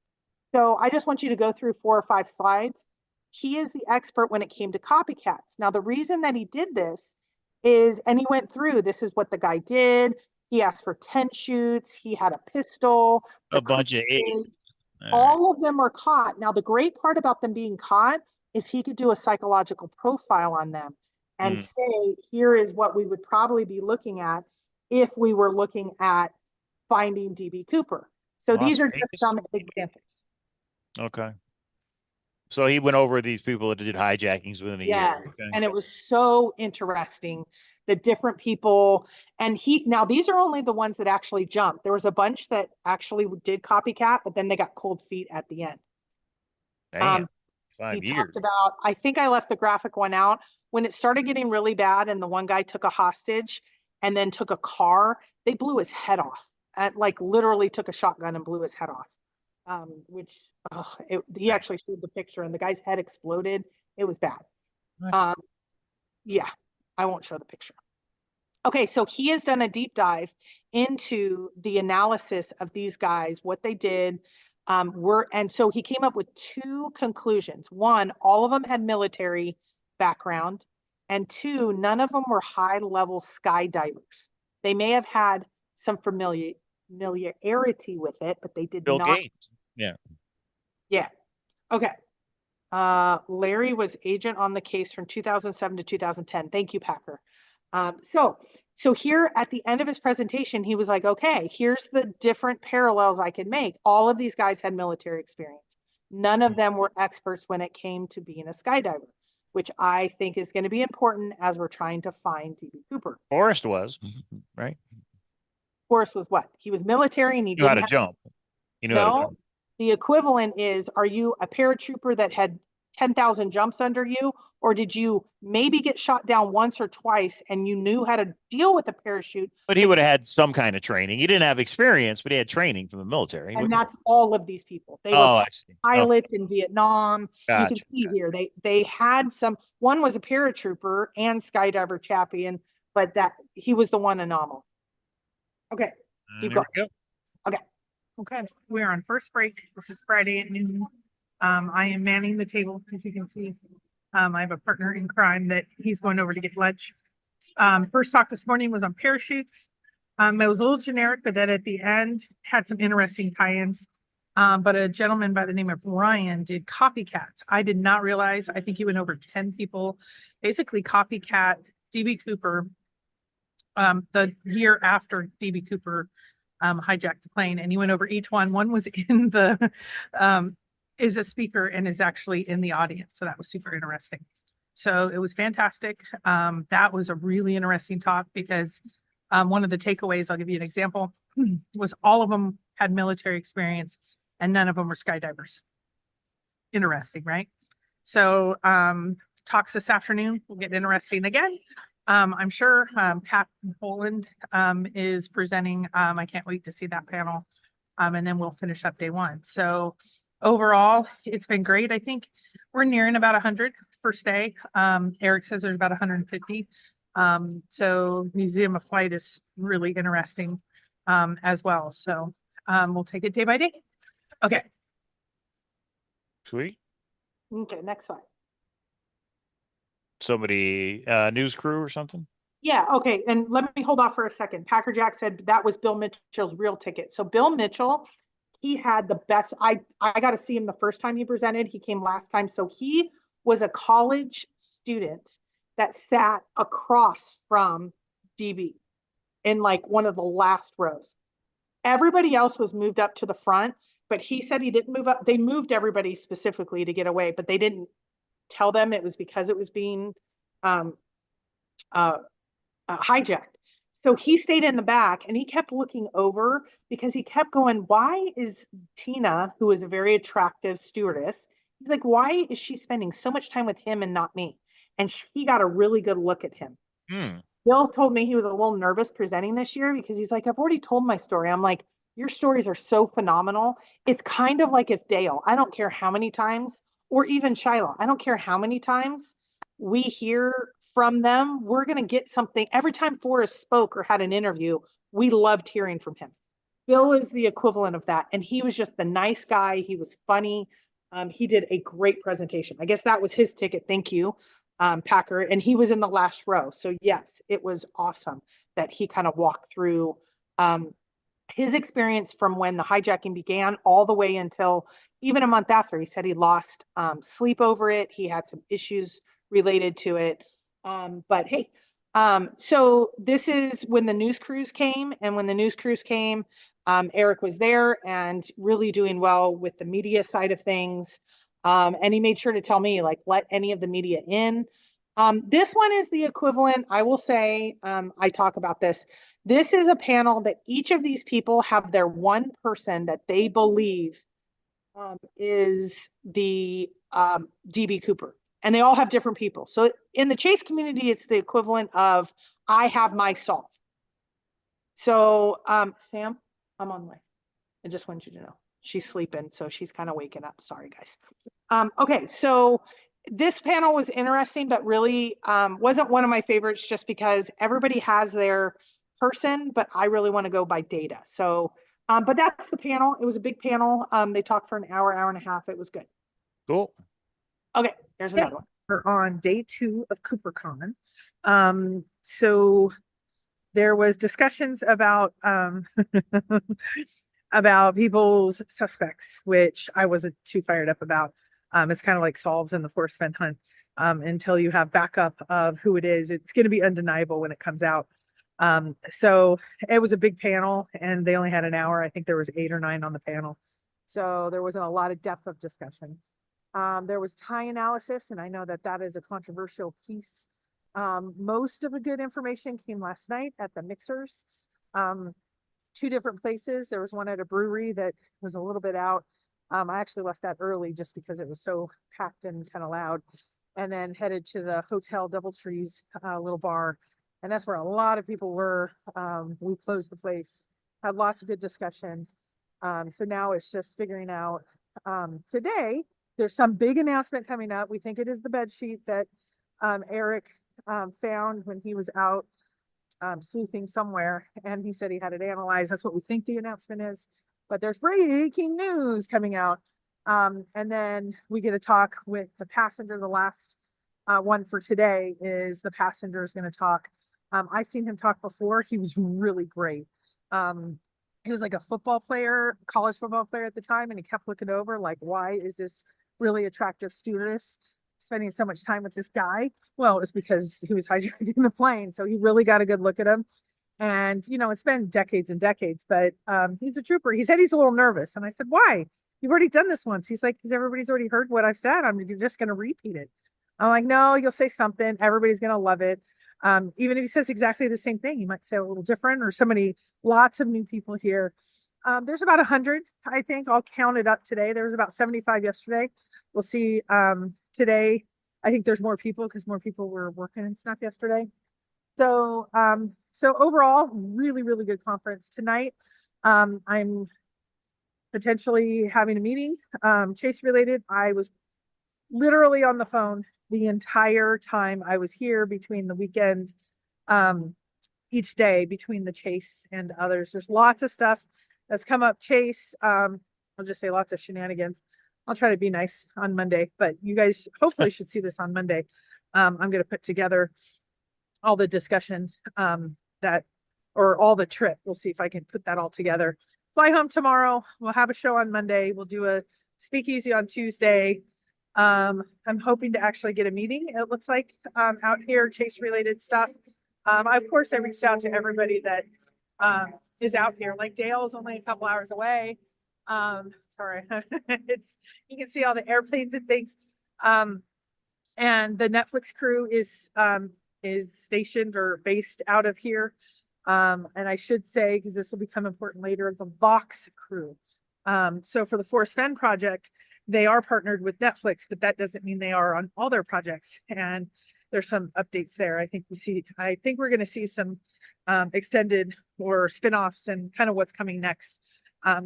So I just want you to go through 4 or 5 slides. He is the expert when it came to copycats. Now, the reason that he did this is, and he went through, this is what the guy did. He asked for tent shoots. He had a pistol. A bunch of idiots. All of them were caught. Now, the great part about them being caught is he could do a psychological profile on them and say, here is what we would probably be looking at if we were looking at finding DB Cooper. So Las these are just Vegas? some examples. Okay. So he went over these people that did hijackings within a year. Yes. Okay. And it was so interesting, the different people. And now these are only the ones that actually jumped. There was a bunch that actually did copycat, but then they got cold feet at the end. Damn. He 5 years. talked about, I think I left the graphic one out, when it started getting really bad and the one guy took a hostage and then took a car, they blew his head off. Like literally took a shotgun and blew his head off. Which he actually showed the picture and the guy's head exploded. It was bad. What? Yeah, I won't show the picture. Okay, so he has done a deep dive into the analysis of these guys, what they did. And so he came up with 2 conclusions. One, all of them had military background, and 2, none of them were high-level skydivers. They may have had some familiarity with it, but they did Bill not. Gates. Yeah. Yeah. Okay. Larry was agent on the case from 2007 to 2010. Thank you, Packer. So here at the end of his presentation, he was like, okay, here's the different parallels I can make. All of these guys had military experience. None of them were experts when it came to being a skydiver, which I think is going to be important as we're trying to find DB Cooper. Forrest was, right? Forrest was what? He was military and he Knew how didn't to have jump. You know how to no, jump. the equivalent is, are you a paratrooper that had 10,000 jumps under you, or did you maybe get shot down once or twice and you knew how to deal with a parachute? But he would have had some kind of training. He didn't have experience, but he had training from the military. And that's all of these people. They Oh, were I see. pilots in Vietnam. You can Gotcha. see here, they had some, one was a paratrooper and skydiver champion, but that he was the one anomaly. Okay, keep There going. we go. Okay, we're on first break. This is Friday at noon. I am manning the table, as you can see. I have a partner in crime that he's going over to get lunch. First talk this morning was on parachutes. It was a little generic, but then at the end had some interesting tie-ins. But a gentleman by the name of Ryan did copycats. I did not realize, I think he went over 10 people, basically copycat DB Cooper the year after DB Cooper hijacked the plane, and he went over each one. One was in the is a speaker and is actually in the audience, so that was super interesting. So it was fantastic. That was a really interesting talk because one of the takeaways, I'll give you an example, was all of them had military experience and none of them were skydivers. Interesting, right? So talks this afternoon will get interesting again. I'm sure Pat Poland is presenting. I can't wait to see that panel. And then we'll finish up day 1. So overall, it's been great. I think we're nearing about 100 first day. Eric says there's about 150. So Museum of Flight is really interesting as well. So we'll take it day by day. Okay. Sweet. Okay, next slide. Somebody, news crew or something? Yeah, okay. And let me hold off for a second. Packer Jack said that was Bill Mitchell's real ticket. So Bill Mitchell, he had the best. I got to see him the first time he presented. He came last time. So he was a college student that sat across from DB in like one of the last rows. Everybody else was moved up to the front, but he said he didn't move up. They moved everybody specifically to get away, but they didn't tell them it was because it was being um, uh, hijacked. So he stayed in the back and he kept looking over because he kept going, why is Tina, who is a very attractive stewardess, he's like, why is she spending so much time with him and not me? And he got a really good look at him. Hmm. Bill told me he was a little nervous presenting this year because he's like, I've already told my story. I'm like, your stories are so phenomenal. It's kind of like if Dale, I don't care how many times, or even Shiloh, I don't care how many times we hear from them, we're going to get something. Every time Forrest spoke or had an interview, we loved hearing from him. Bill is the equivalent of that. And he was just the nice guy. He was funny. He did a great presentation. I guess that was his ticket. Thank you, Packer. And he was in the last row. So yes, it was awesome that he kind of walked through his experience from when the hijacking began all the way until even a month after. He said he lost sleep over it. He had some issues related to it. But hey, so this is when the news crews came, and when the news crews came, Eric was there and really doing well with the media side of things. And he made sure to tell me, like, let any of the media in. This one is the equivalent, I will say, I talk about this. This is a panel that each of these people have their one person that they believe is the DB Cooper. And they all have different people. So in the Chase community, it's the equivalent of I have my solve. So Sam, I'm on live. I just want you to know. She's sleeping, so she's kind of waking up. Sorry, guys. Okay, so this panel was interesting, but really wasn't one of my favorites just because everybody has their person, but I really want to go by data. So, but that's the panel. It was a big panel. They talked for an hour, hour and a half. It was good. Cool. Okay, there's another one. We're on day 2 of CooperCon. So there was discussions about about people's suspects, which I wasn't too fired up about. It's kind of like solves in the Forrest Fenn hunt. Until you have backup of who it is, it's going to be undeniable when it comes out. So it was a big panel and they only had an hour. I think there was 8 or 9 on the panel. So there wasn't a lot of depth of discussion. There was tie analysis, and I know that that is a controversial piece. Most of the good information came last night at the mixers. 2 different places. There was one at a brewery that was a little bit out. I actually left that early just because it was so packed and kind of loud. And then headed to the Hotel Doubletree's little bar. And that's where a lot of people were. We closed the place, had lots of good discussion. So now it's just figuring out today. There's some big announcement coming up. We think it is the bed sheet that Eric found when he was out sleuthing somewhere, and he said he had it analyzed. That's what we think the announcement is. But there's breaking news coming out. And then we get to talk with the passenger. The last one for today is the passenger is going to talk. I've seen him talk before. He was really great. He was like a football player, college football player at the time, and he kept looking over like, why is this really attractive stewardess spending so much time with this guy? Well, it's because he was hijacking the plane. So he really got a good look at him. And, you know, it's been decades and decades, but he's a trooper. He said he's a little nervous. And I said, why? You've already done this once. He's like, because everybody's already heard what I've said. I'm just going to repeat it. I'm like, no, you'll say something. Everybody's going to love it. Even if he says exactly the same thing, he might say a little different, or lots of new people here. There's about 100, I think. I'll count it up today. There was about 75 yesterday. We'll see today. I think there's more people because more people were working and stuff yesterday. So, so overall, really, really good conference tonight. I'm potentially having a meeting, Chase related. I was literally on the phone the entire time I was here between the weekend, each day between the Chase and others. There's lots of stuff that's come up. Chase, I'll just say lots of shenanigans. I'll try to be nice on Monday, but you guys hopefully should see this on Monday. I'm going to put together all the discussion, that, or all the trip. We'll see if I can put that all together. Fly home tomorrow. We'll have a show on Monday. We'll do a speakeasy on Tuesday. I'm hoping to actually get a meeting, it looks like, out here, chase related stuff. Of course, I reached out to everybody that is out here. Like Dale is only a couple hours away. Sorry, it's, you can see all the airplanes and things. And the Netflix crew is stationed or based out of here. And I should say, because this will become important later, the Vox crew. So for the Forrest Fenn project, they are partnered with Netflix, but that doesn't mean they are on all their projects. And there's some updates there. I think we're going to see some extended or spinoffs and kind of what's coming next,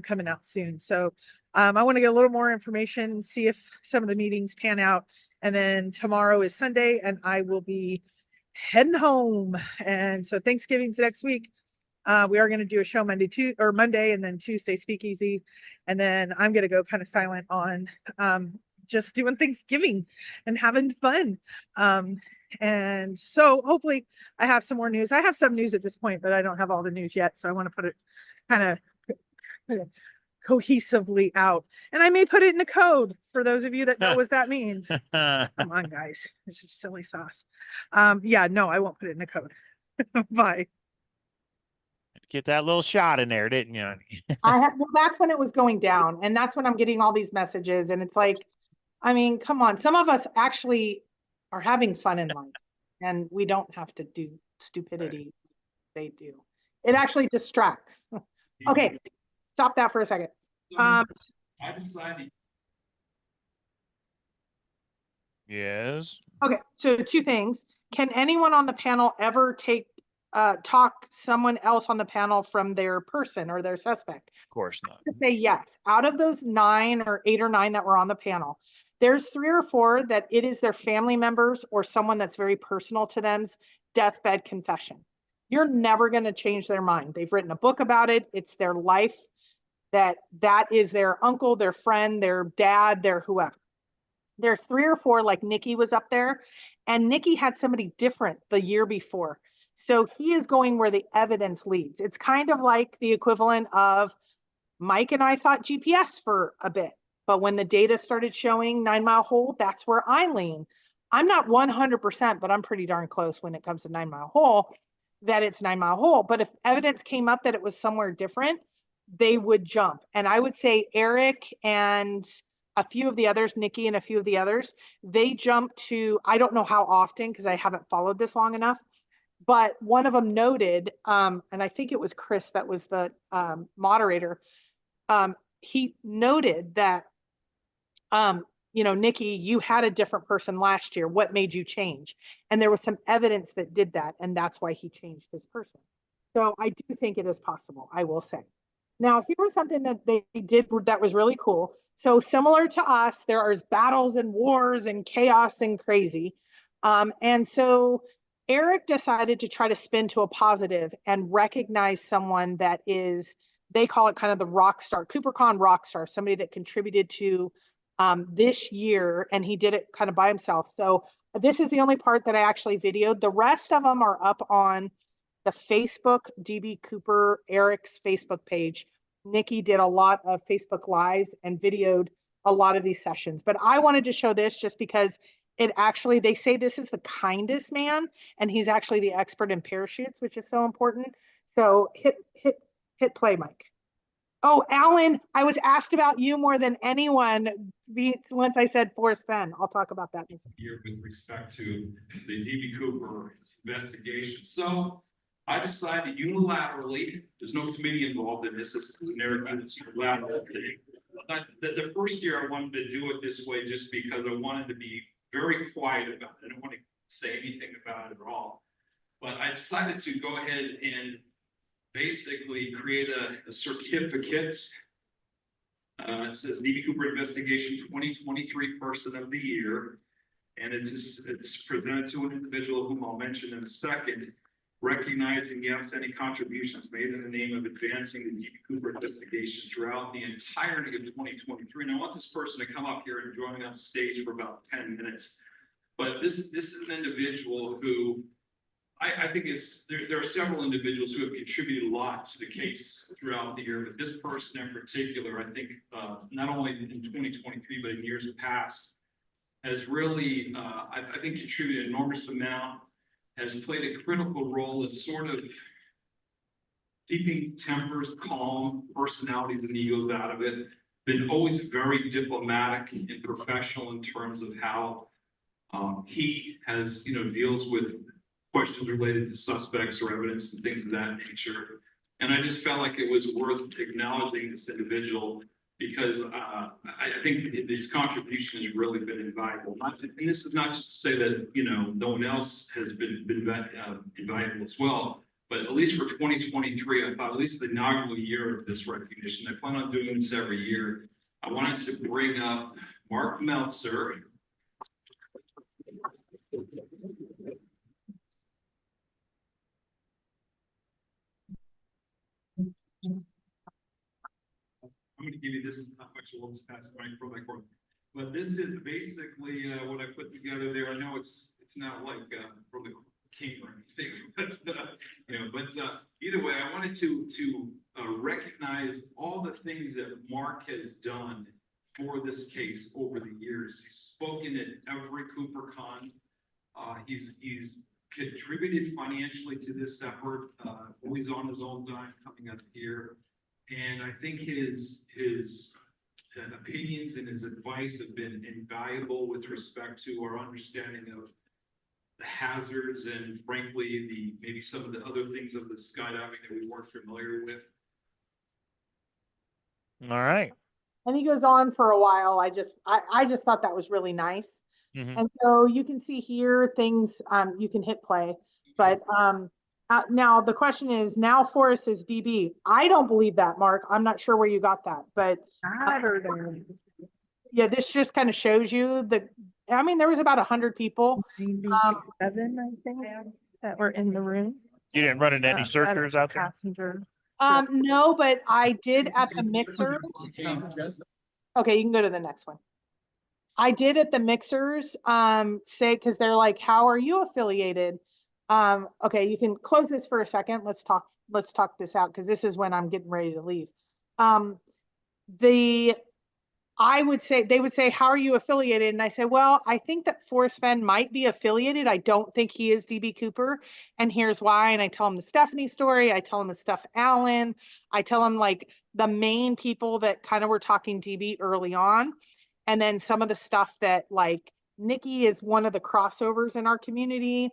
coming out soon. So I want to get a little more information, see if some of the meetings pan out. And then tomorrow is Sunday and I will be heading home. And so Thanksgiving's next week. We are going to do a show Monday and then Tuesday speakeasy. And then I'm going to go kind of silent on just doing Thanksgiving and having fun. And so hopefully I have some more news. I have some news at this point, but I don't have all the news yet. So I want to put it kind of cohesively out. And I may put it in a code for those of you that know what that means. Come on, guys. It's just silly sauce. Yeah, no, I won't put it in a code. Bye. Get that little shot in there, didn't you? Well, that's when it was going down. And that's when I'm getting all these messages. And it's like, I mean, come on. Some of us actually are having fun in life and we don't have to do stupidity. They do. It actually distracts. Okay. Stop that for a second. I decided. Yes. Okay, so two things. Can anyone on the panel ever talk someone else on the panel from their person or their suspect? Of course not. To say yes. Out of those 9 or 8 or 9 that were on the panel, there's 3 or 4 that it is their family members or someone that's very personal to them's deathbed confession. You're never going to change their mind. They've written a book about it. It's their life. That is their uncle, their friend, their dad, their whoever. There's 3 or 4, like Nikki was up there, and Nikki had somebody different the year before. So he is going where the evidence leads. It's kind of like the equivalent of Mike and I thought GPS for a bit, but when the data started showing 9 Mile Hole, that's where I lean. I'm not 100%, but I'm pretty darn close when it comes to 9 Mile Hole, that it's 9 Mile Hole. But if evidence came up that it was somewhere different, they would jump. And I would say Eric and a few of the others, Nikki and a few of the others, they jump to, I don't know how often because I haven't followed this long enough, but one of them noted, and I think it was Chris that was the moderator, he noted that, Nikki, you had a different person last year. What made you change? And there was some evidence that did that, and that's why he changed his person. So I do think it is possible, I will say. Now, here was something that they did that was really cool. So similar to us, there are battles and wars and chaos and crazy. And so Eric decided to try to spin to a positive and recognize someone that is, they call it kind of the rock star, CooperCon rock star, somebody that contributed to this year, and he did it kind of by himself. So this is the only part that I actually videoed. The rest of them are up on the Facebook, DB Cooper, Eric's Facebook page. Nikki did a lot of Facebook Lives and videoed a lot of these sessions. But I wanted to show this just because it actually, they say this is the kindest man, and he's actually the expert in parachutes, which is so important. So hit play, Mike. Oh, Alan, I was asked about you more than anyone once I said Forrest Fenn. I'll talk about that in a second. Here with respect to the DB Cooper investigation. So I decided unilaterally, there's no committee involved in this, this is an unilateral thing. The first year I wanted to do it this way just because I wanted to be very quiet about it. I don't want to say anything about it at all. But I decided to go ahead and basically create a certificate. It says DB Cooper Investigation 2023 Person of the Year. And it's presented to an individual whom I'll mention in a second, recognizing, yes, any contributions made in the name of advancing the DB Cooper investigation throughout the entirety of 2023. And I want this person to come up here and join me on stage for about 10 minutes. But this is an individual who I think there are several individuals who have contributed a lot to the case throughout the year, but this person in particular, I think, not only in 2023, but in years past, has really, I think, contributed an enormous amount, has played a critical role in sort of keeping tempers calm, personalities and egos out of it, been always very diplomatic and professional in terms of how he has, deals with questions related to suspects or evidence and things of that nature. And I just felt like it was worth acknowledging this individual because I think his contribution has really been invaluable. And this is not just to say that, no one else has been invaluable as well, but at least for 2023, I thought at least the inaugural year of this recognition, I plan on doing this every year. I wanted to bring up Mark Meltzer. I'm going to give you this, actually, we'll just pass the microphone. But this is basically what I put together there. I know it's not like from the king or anything, but either way, I wanted to recognize all the things that Mark has done for this case over the years. He's spoken at every CooperCon. He's contributed financially to this effort, always on his own dime coming up here. And I think his opinions and his advice have been invaluable with respect to our understanding of the hazards and frankly, maybe some of the other things of the skydiving that we weren't familiar with. All right. And he goes on for a while. I just thought that was really nice. Mhm. And so you can see here things, you can hit play, but now the question is, now Forrest is DB. I don't believe that, Mark. I'm not sure where you got that, but yeah, this just kind of shows you there was about 100 people. 97, I think, that were in the room. You didn't run into any searchers out there? Passenger. No, but I did at the mixers. Okay, you can go to the next one. I did at the mixers say, because they're like, how are you affiliated? Okay, you can close this for a second. Let's talk this out because this is when I'm getting ready to leave. I would say, they would say, how are you affiliated? And I say, well, I think that Forrest Fenn might be affiliated. I don't think he is DB Cooper. And here's why. And I tell him the Stephanie story. I tell him the stuff Alan. I tell him like the main people that kind of were talking DB early on. And then some of the stuff that like Nikki is one of the crossovers in our community.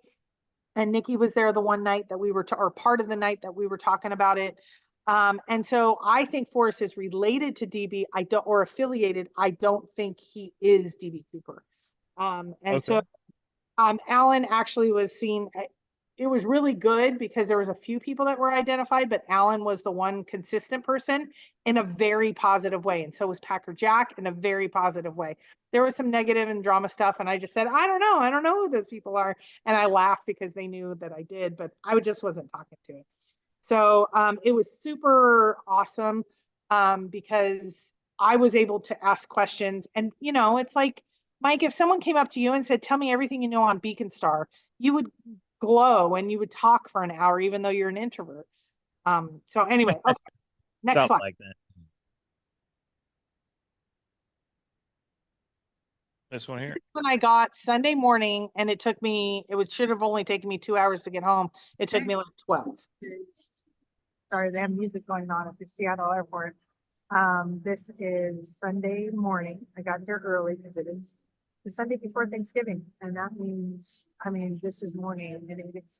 And Nikki was there the one night that we were, or part of the night that we were talking about it. And so I think Forrest is related to DB. Or affiliated. I don't think he is DB Cooper. So Alan actually was seen. It was really good because there was a few people that were identified, but Alan was the one consistent person in a very positive way. And so was Packer Jack in a very positive way. There was some negative and drama stuff. And I just said, I don't know who those people are. And I laughed because they knew that I did, but I just wasn't talking to it. So it was super awesome because I was able to ask questions. And, it's like, Mike, if someone came up to you and said, tell me everything you know on Beacon Star, you would glow and you would talk for an hour, even though you're an introvert. So anyway, okay. Next slide. Like that. This one here. This is when I got Sunday morning, and it should have only taken me 2 hours to get home. It took me like 12. Sorry, they have music going on at the Seattle airport. This is Sunday morning. I got there early because it is the Sunday before Thanksgiving. And that means, this is morning and it's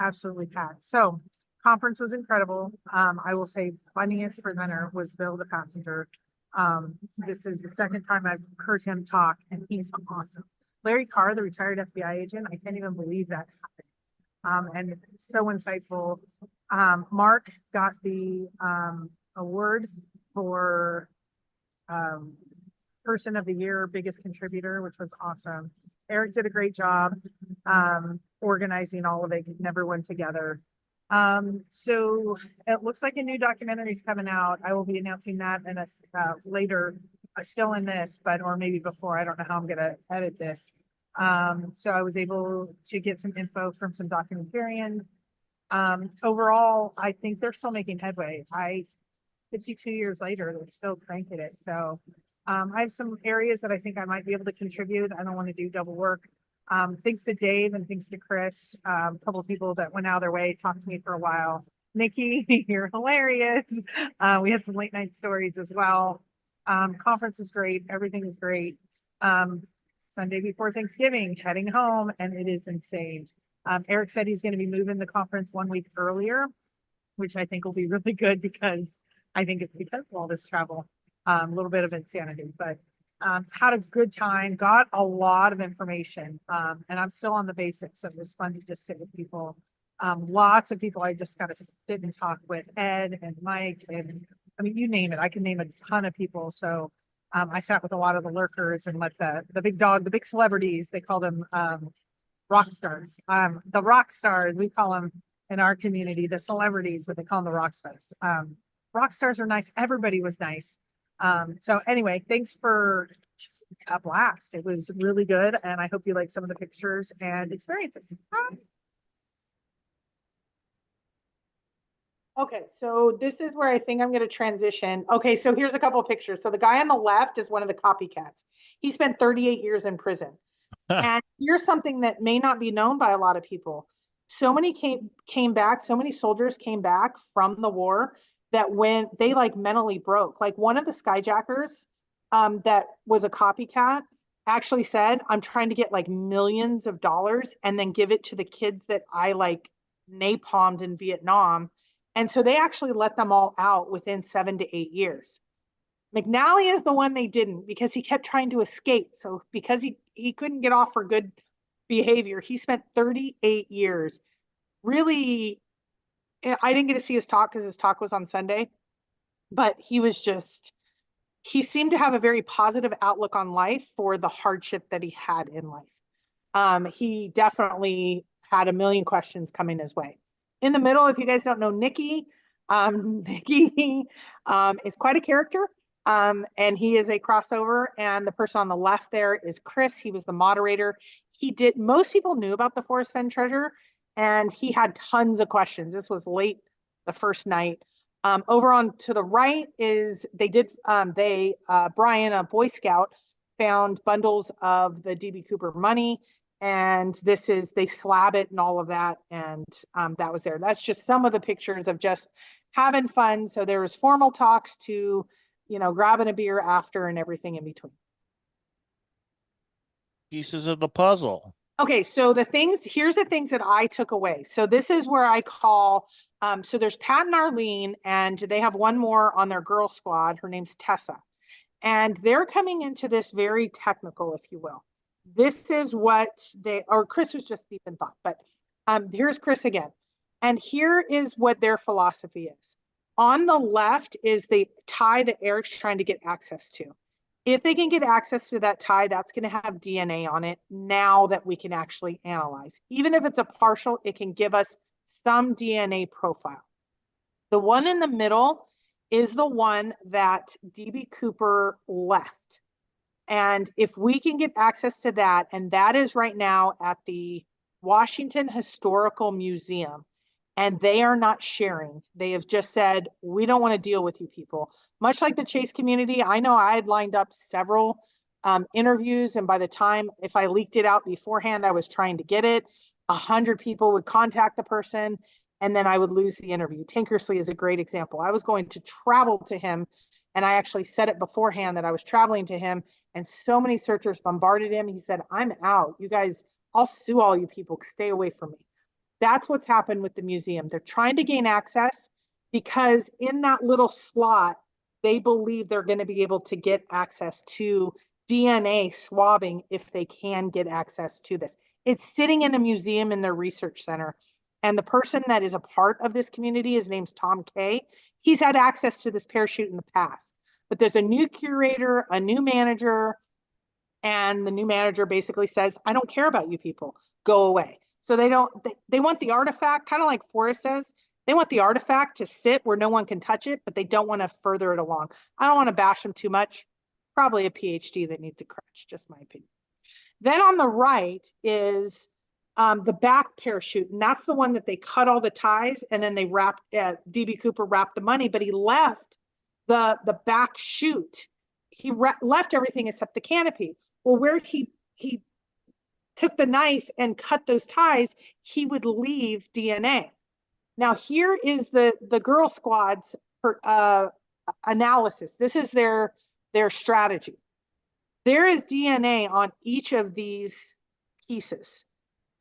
absolutely packed. So conference was incredible. I will say funniest presenter was Bill, the passenger. This is the second time I've heard him talk and he's awesome. Larry Carr, the retired FBI agent, I can't even believe that happened. And so insightful. Mark got the award for person of the year, biggest contributor, which was awesome. Eric did a great job organizing all of it, getting everyone together. So it looks like a new documentary is coming out. I will be announcing that in later, still in this, or maybe before. I don't know how I'm going to edit this. So I was able to get some info from some documentarian. Overall, I think they're still making headway. 52 years later, they're still cranking it. So I have some areas that I think I might be able to contribute. I don't want to do double work. Thanks to Dave and thanks to Chris, a couple of people that went out of their way, talked to me for a while. Nikki, you're hilarious. We had some late night stories as well. Conference is great. Everything is great. Sunday before Thanksgiving, heading home, and it is insane. Eric said he's going to be moving the conference 1 week earlier, which I think will be really good because I think it's because of all this travel, a little bit of insanity, but had a good time, got a lot of information, and I'm still on the basics, so it was fun to just sit with people. Lots of people I just got to sit and talk with, Ed and Mike, and I mean, you name it. I can name a ton of people. So I sat with a lot of the lurkers and let the big dog, the big celebrities, they call them rock stars. The rock stars, we call them in our community, the celebrities, but they call them the rock stars. Rock stars are nice. Everybody was nice. So anyway, thanks for just a blast. It was really good. And I hope you like some of the pictures and experiences. Okay, so this is where I think I'm going to transition. Okay, so here's a couple of pictures. So the guy on the left is one of the copycats. He spent 38 years in prison. And here's something that may not be known by a lot of people. So many came back, so many soldiers came back from the war that when they like mentally broke. Like one of the skyjackers that was a copycat actually said, I'm trying to get like millions of dollars and then give it to the kids that I like napalmed in Vietnam. And so they actually let them all out within 7 to 8 years. McNally is the one they didn't because he kept trying to escape. So because he couldn't get off for good behavior, he spent 38 years. Really, I didn't get to see his talk because his talk was on Sunday, but he seemed to have a very positive outlook on life for the hardship that he had in life. He definitely had a million questions coming his way. In the middle, if you guys don't know Nikki, Nikki is quite a character. And he is a crossover. And the person on the left there is Chris. He was the moderator. Most people knew about the Forrest Fenn treasure, and he had tons of questions. This was late the first night. Over on to the right is Brian, a Boy Scout, found bundles of the DB Cooper money. And they slab it and all of that. And that was there. That's just some of the pictures of just having fun. So there was formal talks to, grabbing a beer after and everything in between. Pieces of the puzzle. Okay, so here's the things that I took away. So this is where I call, so there's Pat and Arlene, and they have one more on their girl squad. Her name's Tessa. And they're coming into this very technical, if you will. This is what Chris was just deep in thought, but here's Chris again. And here is what their philosophy is. On the left is the tie that Eric's trying to get access to. If they can get access to that tie, that's going to have DNA on it now that we can actually analyze. Even if it's a partial, it can give us some DNA profile. The one in the middle is the one that DB Cooper left. And if we can get access to that, and that is right now at the Washington Historical Museum, and they are not sharing. They have just said, we don't want to deal with you people. Much like the Chase community, I know I had lined up several interviews, and by the time, if I leaked it out beforehand, I was trying to get it. 100 people would contact the person, and then I would lose the interview. Tankersley is a great example. I was going to travel to him, and I actually said it beforehand that I was traveling to him, and so many searchers bombarded him. He said, I'm out. You guys, I'll sue all you people. Stay away from me. That's what's happened with the museum. They're trying to gain access because in that little slot, they believe they're going to be able to get access to DNA swabbing if they can get access to this. It's sitting in a museum in their research center. And the person that is a part of this community, his name's Tom Kay. He's had access to this parachute in the past. But there's a new curator, a new manager, and the new manager basically says, I don't care about you people, go away. So they want the artifact, kind of like Forrest says, they want the artifact to sit where no one can touch it, but they don't want to further it along. I don't want to bash them too much. Probably a PhD that needs a crutch, just my opinion. Then on the right is the back parachute, and that's the one that they cut all the ties and then they wrapped, DB Cooper wrapped the money, but he left the back chute. He left everything except the canopy. Well, where he took the knife and cut those ties, he would leave DNA. Now here is the Girl Squad's analysis. This is their strategy. There is DNA on each of these pieces.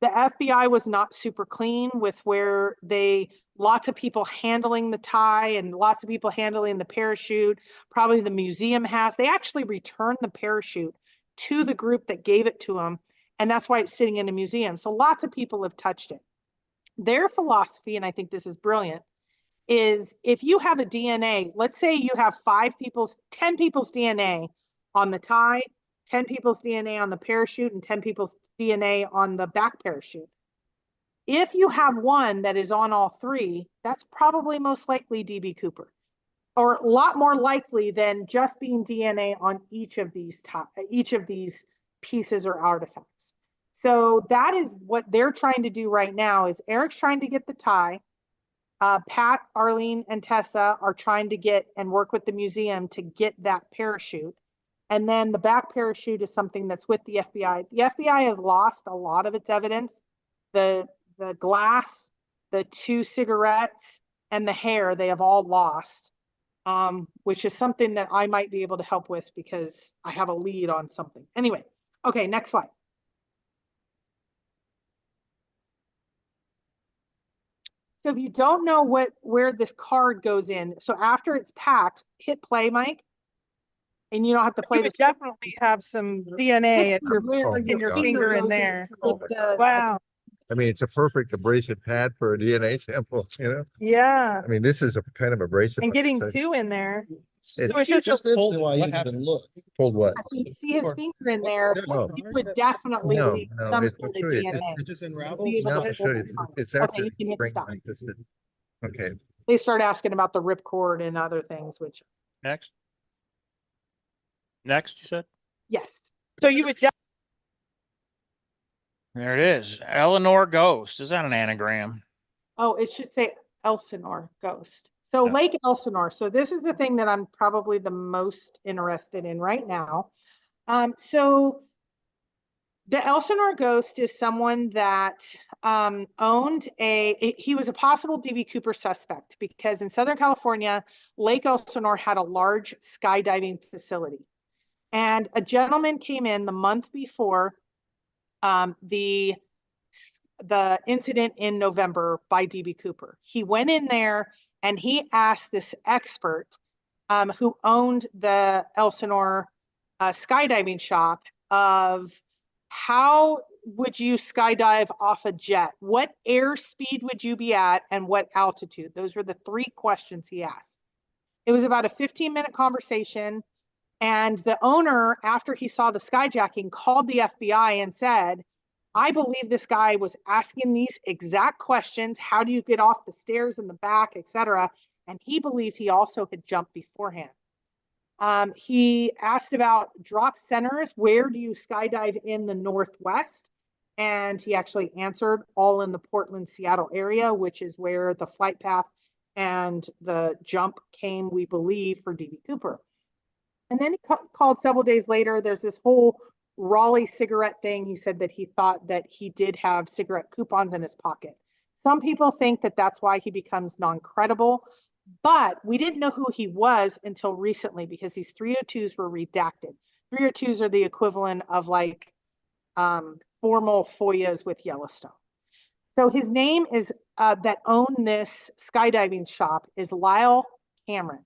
The FBI was not super clean with where lots of people handling the tie and lots of people handling the parachute. Probably the museum they actually returned the parachute to the group that gave it to them. And that's why it's sitting in a museum. So lots of people have touched it. Their philosophy, and I think this is brilliant, is if you have a DNA, let's say you have 10 people's DNA on the tie, 10 people's DNA on the parachute, and 10 people's DNA on the back parachute. If you have one that is on all three, that's probably most likely DB Cooper, or a lot more likely than just being DNA on each of these pieces or artifacts. So that is what they're trying to do right now. Is Eric's trying to get the tie. Pat, Arlene, and Tessa are trying to get and work with the museum to get that parachute. And then the back parachute is something that's with the FBI. The FBI has lost a lot of its evidence. The glass, the 2 cigarettes, and the hair, they have all lost, which is something that I might be able to help with because I have a lead on something. Anyway, okay, next slide. So if you don't know where this card goes in, so after it's packed, hit play, Mike. And you don't have to play You would this. definitely have some DNA if you're sticking your finger in there. Wow. I mean, it's a perfect abrasive pad for a DNA sample, you know? Yeah. I mean, this is a kind of abrasive. And getting so 2 in there. it So it's just pulled what? So you see his finger in there, No. it would definitely No, leave no, some it's- sort of I'll show you. It's- DNA. It just Be unravels. able No, to I'll show you. pull it It's apart. actually. Okay, you can hit spring stop. resistant. Okay, They start asking about the ripcord and other things, which, Next. Next, you said? yes. so you would There it is. Eleanor Ghost. Is that an anagram? Oh, it should say Elsinore Ghost. So Yeah. Lake Elsinore. So this is the thing that I'm probably the most interested in right now. So the Elsinore Ghost is someone that owned he was a possible DB Cooper suspect because in Southern California, Lake Elsinore had a large skydiving facility. And a gentleman came in the month before the incident in November by DB Cooper. He went in there and he asked this expert who owned the Elsinore skydiving shop of how would you skydive off a jet? What airspeed would you be at and what altitude? Those were the 3 questions he asked. It was about a 15-minute conversation. And the owner, after he saw the skyjacking, called the FBI and said, I believe this guy was asking these exact questions. How do you get off the stairs in the back, etc. And he believed he also had jumped beforehand. He asked about drop centers. Where do you skydive in the Northwest? And he actually answered all in the Portland, Seattle area, which is where the flight path and the jump came, we believe, for DB Cooper. And then he called several days later. There's this whole Raleigh cigarette thing. He said that he thought that he did have cigarette coupons in his pocket. Some people think that that's why he becomes non-credible, but we didn't know who he was until recently because these 302s were redacted. 302s are the equivalent of like formal FOIAs with Yellowstone. So his name is that owned this skydiving shop is Lyle Cameron.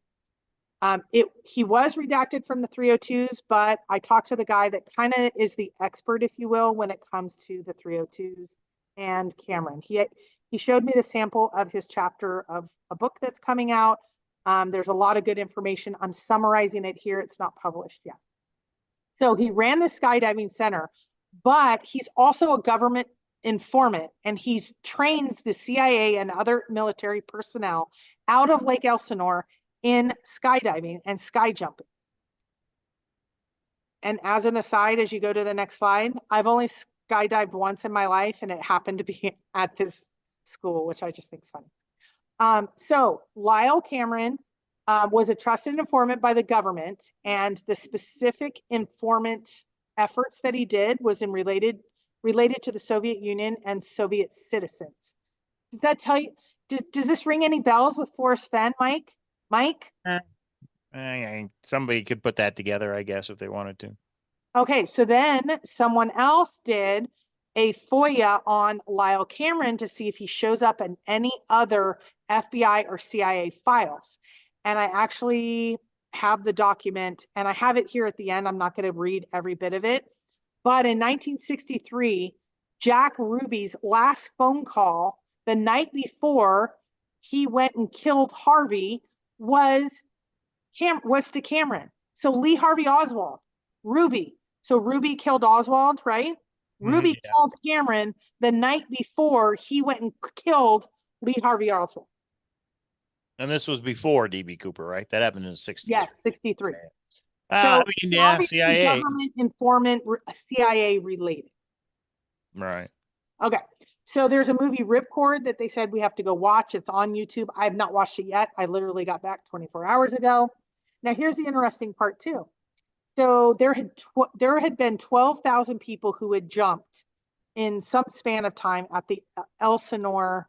He was redacted from the 302s, but I talked to the guy that kind of is the expert, if you will, when it comes to the 302s and Cameron. He showed me the sample of his chapter of a book that's coming out. There's a lot of good information. I'm summarizing it here. It's not published yet. So he ran the skydiving center, but he's also a government informant, and he trains the CIA and other military personnel out of Lake Elsinore in skydiving and sky jumping. And as an aside, as you go to the next slide, I've only skydived once in my life, and it happened to be at this school, which I just think is funny. So Lyle Cameron was a trusted informant by the government, and the specific informant efforts that he did was related to the Soviet Union and Soviet citizens. Does that tell you? Does this ring any bells with Forrest Fenn, Mike? Mike? Somebody could put that together, I guess, if they wanted to. Okay, so then someone else did a FOIA on Lyle Cameron to see if he shows up in any other FBI or CIA files. And I actually have the document, and I have it here at the end. I'm not going to read every bit of it. But in 1963, Jack Ruby's last phone call the night before he went and killed Harvey was to Cameron. So Lee Harvey Oswald, Ruby. So Ruby killed Oswald, right? Ruby called Cameron the night before he went and killed Lee Harvey Oswald. And this was before DB Cooper, right? That happened in the 60s. Yes, 63. I mean, yeah, CIA. Government informant, CIA related. Right. Okay. So there's a movie Ripcord that they said we have to go watch. It's on YouTube. I have not watched it yet. I literally got back 24 hours ago. Now here's the interesting part too. So there had been 12,000 people who had jumped in some span of time at the Elsinore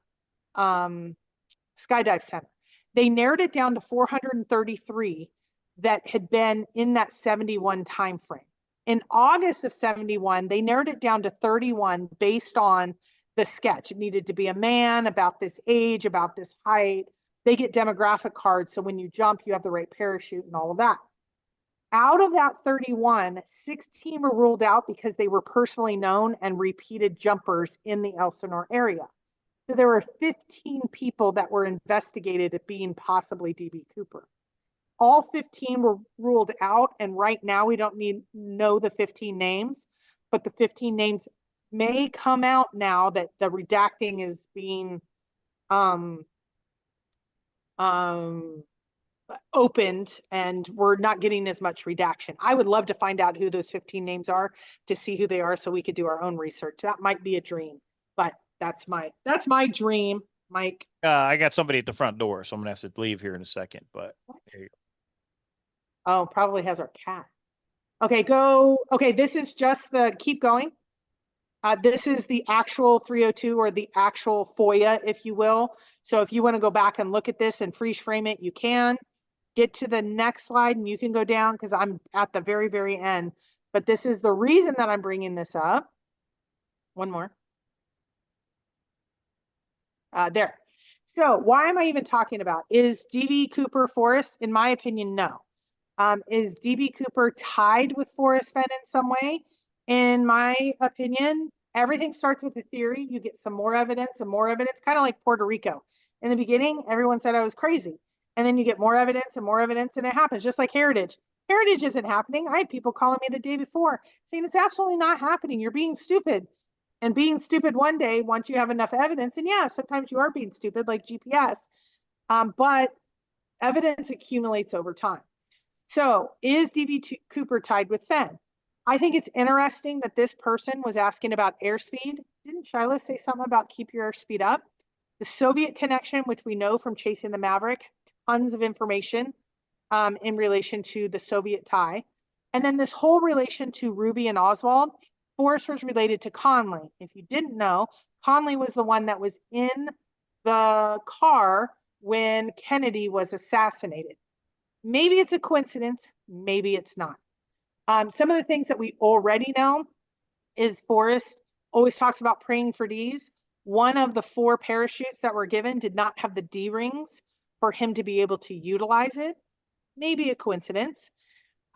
Skydive Center. They narrowed it down to 433 that had been in that 71 time frame. In August of 71, they narrowed it down to 31 based on the sketch. It needed to be a man about this age, about this height. They get demographic cards, so when you jump, you have the right parachute and all of that. Out of that 31, 16 were ruled out because they were personally known and repeated jumpers in the Elsinore area. So there were 15 people that were investigated as being possibly DB Cooper. All 15 were ruled out, and right now we don't know the 15 names, but the 15 names may come out now that the redacting is being opened, and we're not getting as much redaction. I would love to find out who those 15 names are to see who they are so we could do our own research. That might be a dream, but that's my dream, Mike. I got somebody at the front door, so I'm gonna have to leave here in a second, but there you go. Oh, probably has our cat. Okay, go. Okay, this is just the, keep going. This is the actual 302 or the actual FOIA, if you will. So if you want to go back and look at this and freeze frame it, you can. Get to the next slide and you can go down because I'm at the very, very end. But this is the reason that I'm bringing this up. One more. There. So why am I even talking about? Is DB Cooper Forrest? In my opinion, no. Is DB Cooper tied with Forrest Fenn in some way? In my opinion, everything starts with a theory. You get some more evidence and more evidence, kind of like Puerto Rico. In the beginning, everyone said I was crazy. And then you get more evidence and more evidence, and it happens, just like Heritage. Heritage isn't happening. I had people calling me the day before saying it's absolutely not happening. You're being stupid. And being stupid one day, once you have enough evidence, and yeah, sometimes you are being stupid, like GPS, but evidence accumulates over time. So is DB Cooper tied with Fenn? I think it's interesting that this person was asking about airspeed. Didn't Shiloh say something about keep your airspeed up? The Soviet connection, which we know from Chasing the Maverick, tons of information in relation to the Soviet tie. And then this whole relation to Ruby and Oswald, Forrest was related to Conley. If you didn't know, Conley was the one that was in the car when Kennedy was assassinated. Maybe it's a coincidence, maybe it's not. Some of the things that we already know is Forrest always talks about praying for D's. One of the 4 parachutes that were given did not have the D rings for him to be able to utilize it. Maybe a coincidence.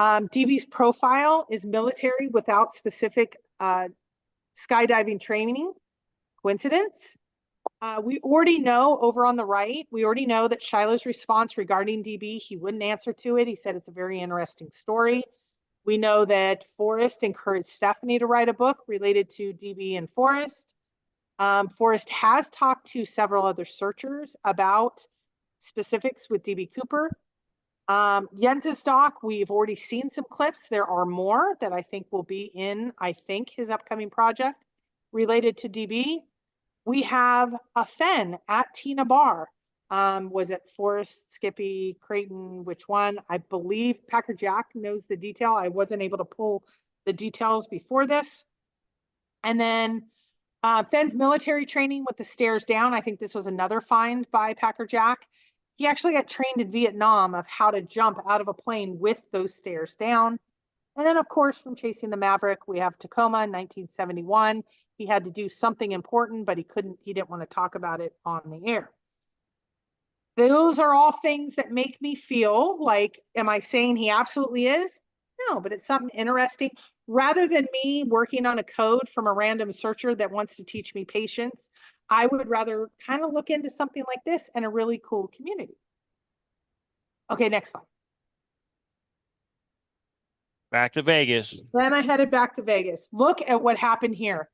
DB's profile is military without specific skydiving training. Coincidence? We already know over on the right, we already know that Shiloh's response regarding DB, he wouldn't answer to it. He said it's a very interesting story. We know that Forrest encouraged Stephanie to write a book related to DB and Forrest. Forrest has talked to several other searchers about specifics with DB Cooper. Jens's doc, we've already seen some clips. There are more that I think will be in, I think, his upcoming project related to DB. We have a Fenn at Tina Bar. Was it Forrest, Skippy, Creighton, which one? I believe Packer Jack knows the detail. I wasn't able to pull the details before this. And then Fenn's military training with the stairs down. I think this was another find by Packer Jack. He actually got trained in Vietnam of how to jump out of a plane with those stairs down. And then, of course, from Chasing the Maverick, we have Tacoma in 1971. He had to do something important, but he didn't want to talk about it on the air. Those are all things that make me feel like, am I saying he absolutely is? No, but it's something interesting. Rather than me working on a code from a random searcher that wants to teach me patience, I would rather kind of look into something like this and a really cool community. Okay, next slide. Back to Vegas. Then I headed back to Vegas. Look at what happened here.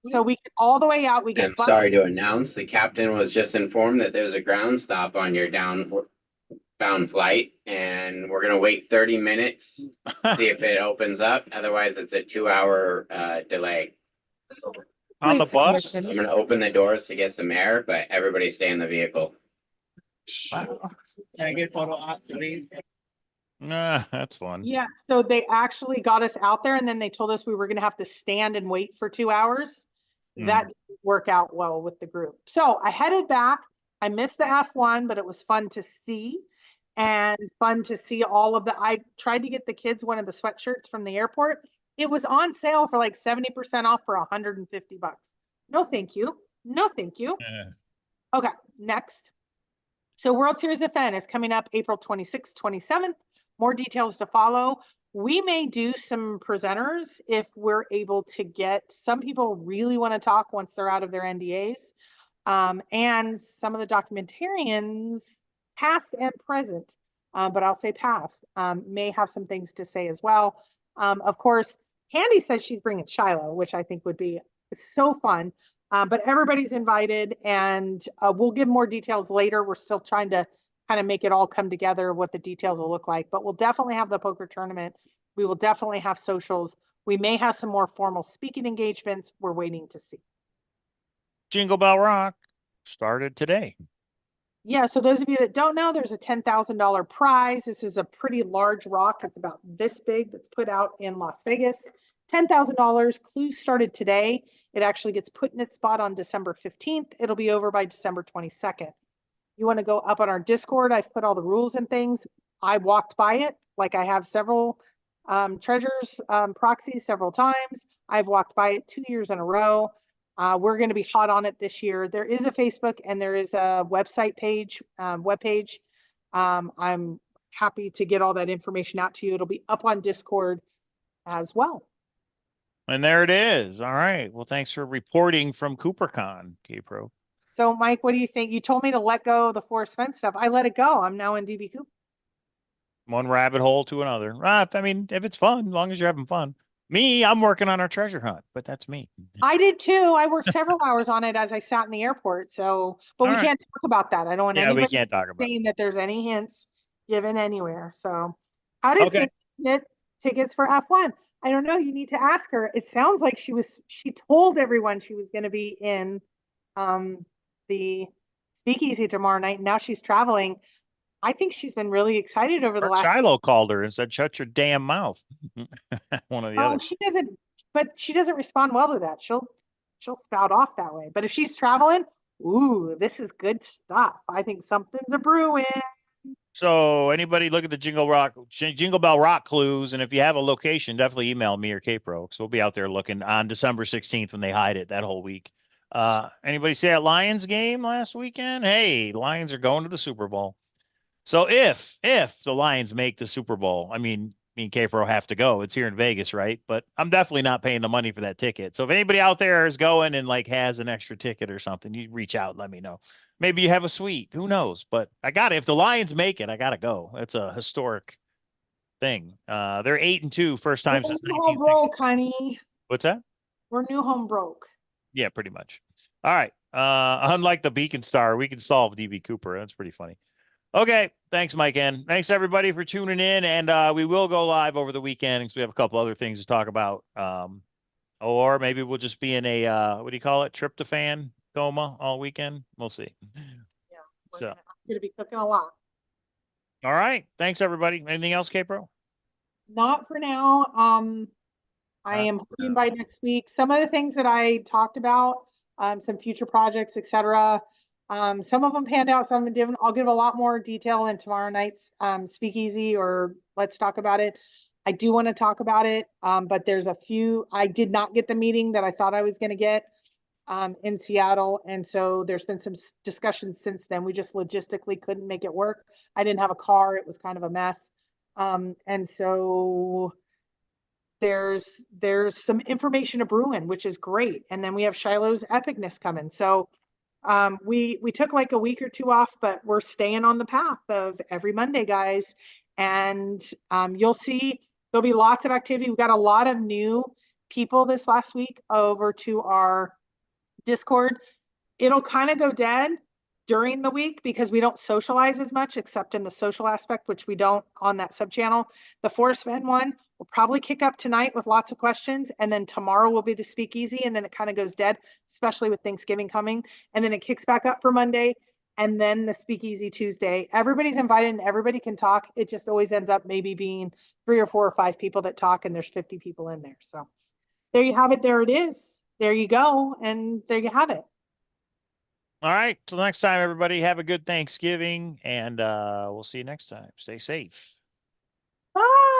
So we get all the way out. We get I'm sorry to announce, the captain was just informed that there's a ground stop on your downbound flight, and we're gonna wait 30 minutes, see if it opens up. Otherwise, it's a 2-hour delay. On the bus? I'm gonna open the doors to get some air, but everybody stay in the vehicle. Can I get photo op, please? Nah, that's fun. Yeah, so they actually got us out there and then they told us we were going to have to stand and wait for 2 hours. That didn't work out well with the group. So I headed back. I missed the F1, but it was fun to see and fun to see all of the, I tried to get the kids one of the sweatshirts from the airport. It was on sale for like 70% off for $150. No, thank you. No, thank you. Yeah. Okay, next. So World Series of Fenn is coming up April 26th, 27th. More details to follow. We may do some presenters if we're able to get, some people really want to talk once they're out of their NDAs. And some of the documentarians, past and present, but I'll say past, may have some things to say as well. Of course, Handy says she's bringing Shiloh, which I think would be so fun. But everybody's invited, and we'll give more details later. We're still trying to kind of make it all come together, what the details will look like, but we'll definitely have the poker tournament. We will definitely have socials. We may have some more formal speaking engagements. We're waiting to see. Jingle Bell Rock started today. Yeah, so those of you that don't know, there's a $10,000 prize. This is a pretty large rock. It's about this big that's put out in Las Vegas. $10,000. Clues started today. It actually gets put in its spot on December 15th. It'll be over by December 22nd. You want to go up on our Discord? I've put all the rules and things. I walked by it, like I have several treasures proxies several times. I've walked by it 2 years in a row. We're going to be hot on it this year. There is a Facebook and there is a website page, webpage. I'm happy to get all that information out to you. It'll be up on Discord as well. And there it is. All right. Well, thanks for reporting from CooperCon, K-Pro. So, Mike, what do you think? You told me to let go of the Forrest Fenn stuff. I let it go. I'm now in DB Cooper. One rabbit hole to another. I mean, if it's fun, as long as you're having fun. Me, I'm working on our treasure hunt, but that's me. I did too. I worked several hours on it as I sat in the airport. So, but All we right. can't talk about that. I don't want Yeah, we anybody can't talk about it. saying that there's any hints given anywhere. So, how did Okay. Cindy get tickets for F1? I don't know. You need to ask her. It sounds like she told everyone she was going to be in the speakeasy tomorrow night. Now she's traveling. I think she's been really excited over the Or last. Shiloh called her and said, "Shut your damn mouth." One of the Oh, other. she doesn't, but she doesn't respond well to that. She'll spout off that way. But if she's traveling, ooh, this is good stuff. I think something's a brewing. So anybody look at the Jingle Bell Rock clues, and if you have a location, definitely email me or K-Pro, because we'll be out there looking on December 16th when they hide it that whole week. Anybody see that Lions game last weekend? Hey, Lions are going to the Super Bowl. So if the Lions make the Super Bowl, I mean, me and K-Pro have to go. It's here in Vegas, right? But I'm definitely not paying the money for that ticket. So if anybody out there is going and like has an extra ticket or something, you reach out, let me know. Maybe you have a suite. Who knows? But I got it. If the Lions make it, I gotta go. It's a historic thing. They're 8-2, first time since We're all 1960. broke, honey. What's that? We're new home broke. Yeah, pretty much. All right. Unlike the Beacon Star, we can solve DB Cooper. That's pretty funny. Okay. Thanks, Mike. And thanks everybody for tuning in. And we will go live over the weekend because we have a couple other things to talk about. Or maybe we'll just be in a what do you call it? Tryptophan coma all weekend. We'll see. Yeah. So I'm gonna be cooking a lot. all right. Thanks everybody. Anything else, K-Pro? Not for now. I am hoping by next week, some of the things that I talked about, some future projects, etc. Some of them panned out, some of them didn't. I'll give a lot more detail in tomorrow night's speakeasy or let's talk about it. I do want to talk about it, but there's a few. I did not get the meeting that I thought I was going to get in Seattle, and so there's been some discussions since then. We just logistically couldn't make it work. I didn't have a car; it was kind of a mess, and so there's some information to brewing, which is great. And then we have Shiloh's epicness coming. So we took like a week or two off, but we're staying on the path of every Monday, guys. And you'll see there'll be lots of activity. We got a lot of new people this last week over to our Discord. It'll kind of go dead during the week because we don't socialize as much, except in the social aspect, which we don't on that sub channel. The Forrest Fenn one will probably kick up tonight with lots of questions. And then tomorrow will be the speakeasy. And then it kind of goes dead, especially with Thanksgiving coming. And then it kicks back up for Monday. And then the speakeasy Tuesday. Everybody's invited and everybody can talk. It just always ends up maybe being 3 or 4 or 5 people that talk, and there's 50 people in there. So there you have it. There it is. There you go. And there you have it. All right. Till next time, everybody. Have a good Thanksgiving, and we'll see you next time. Stay safe. Bye.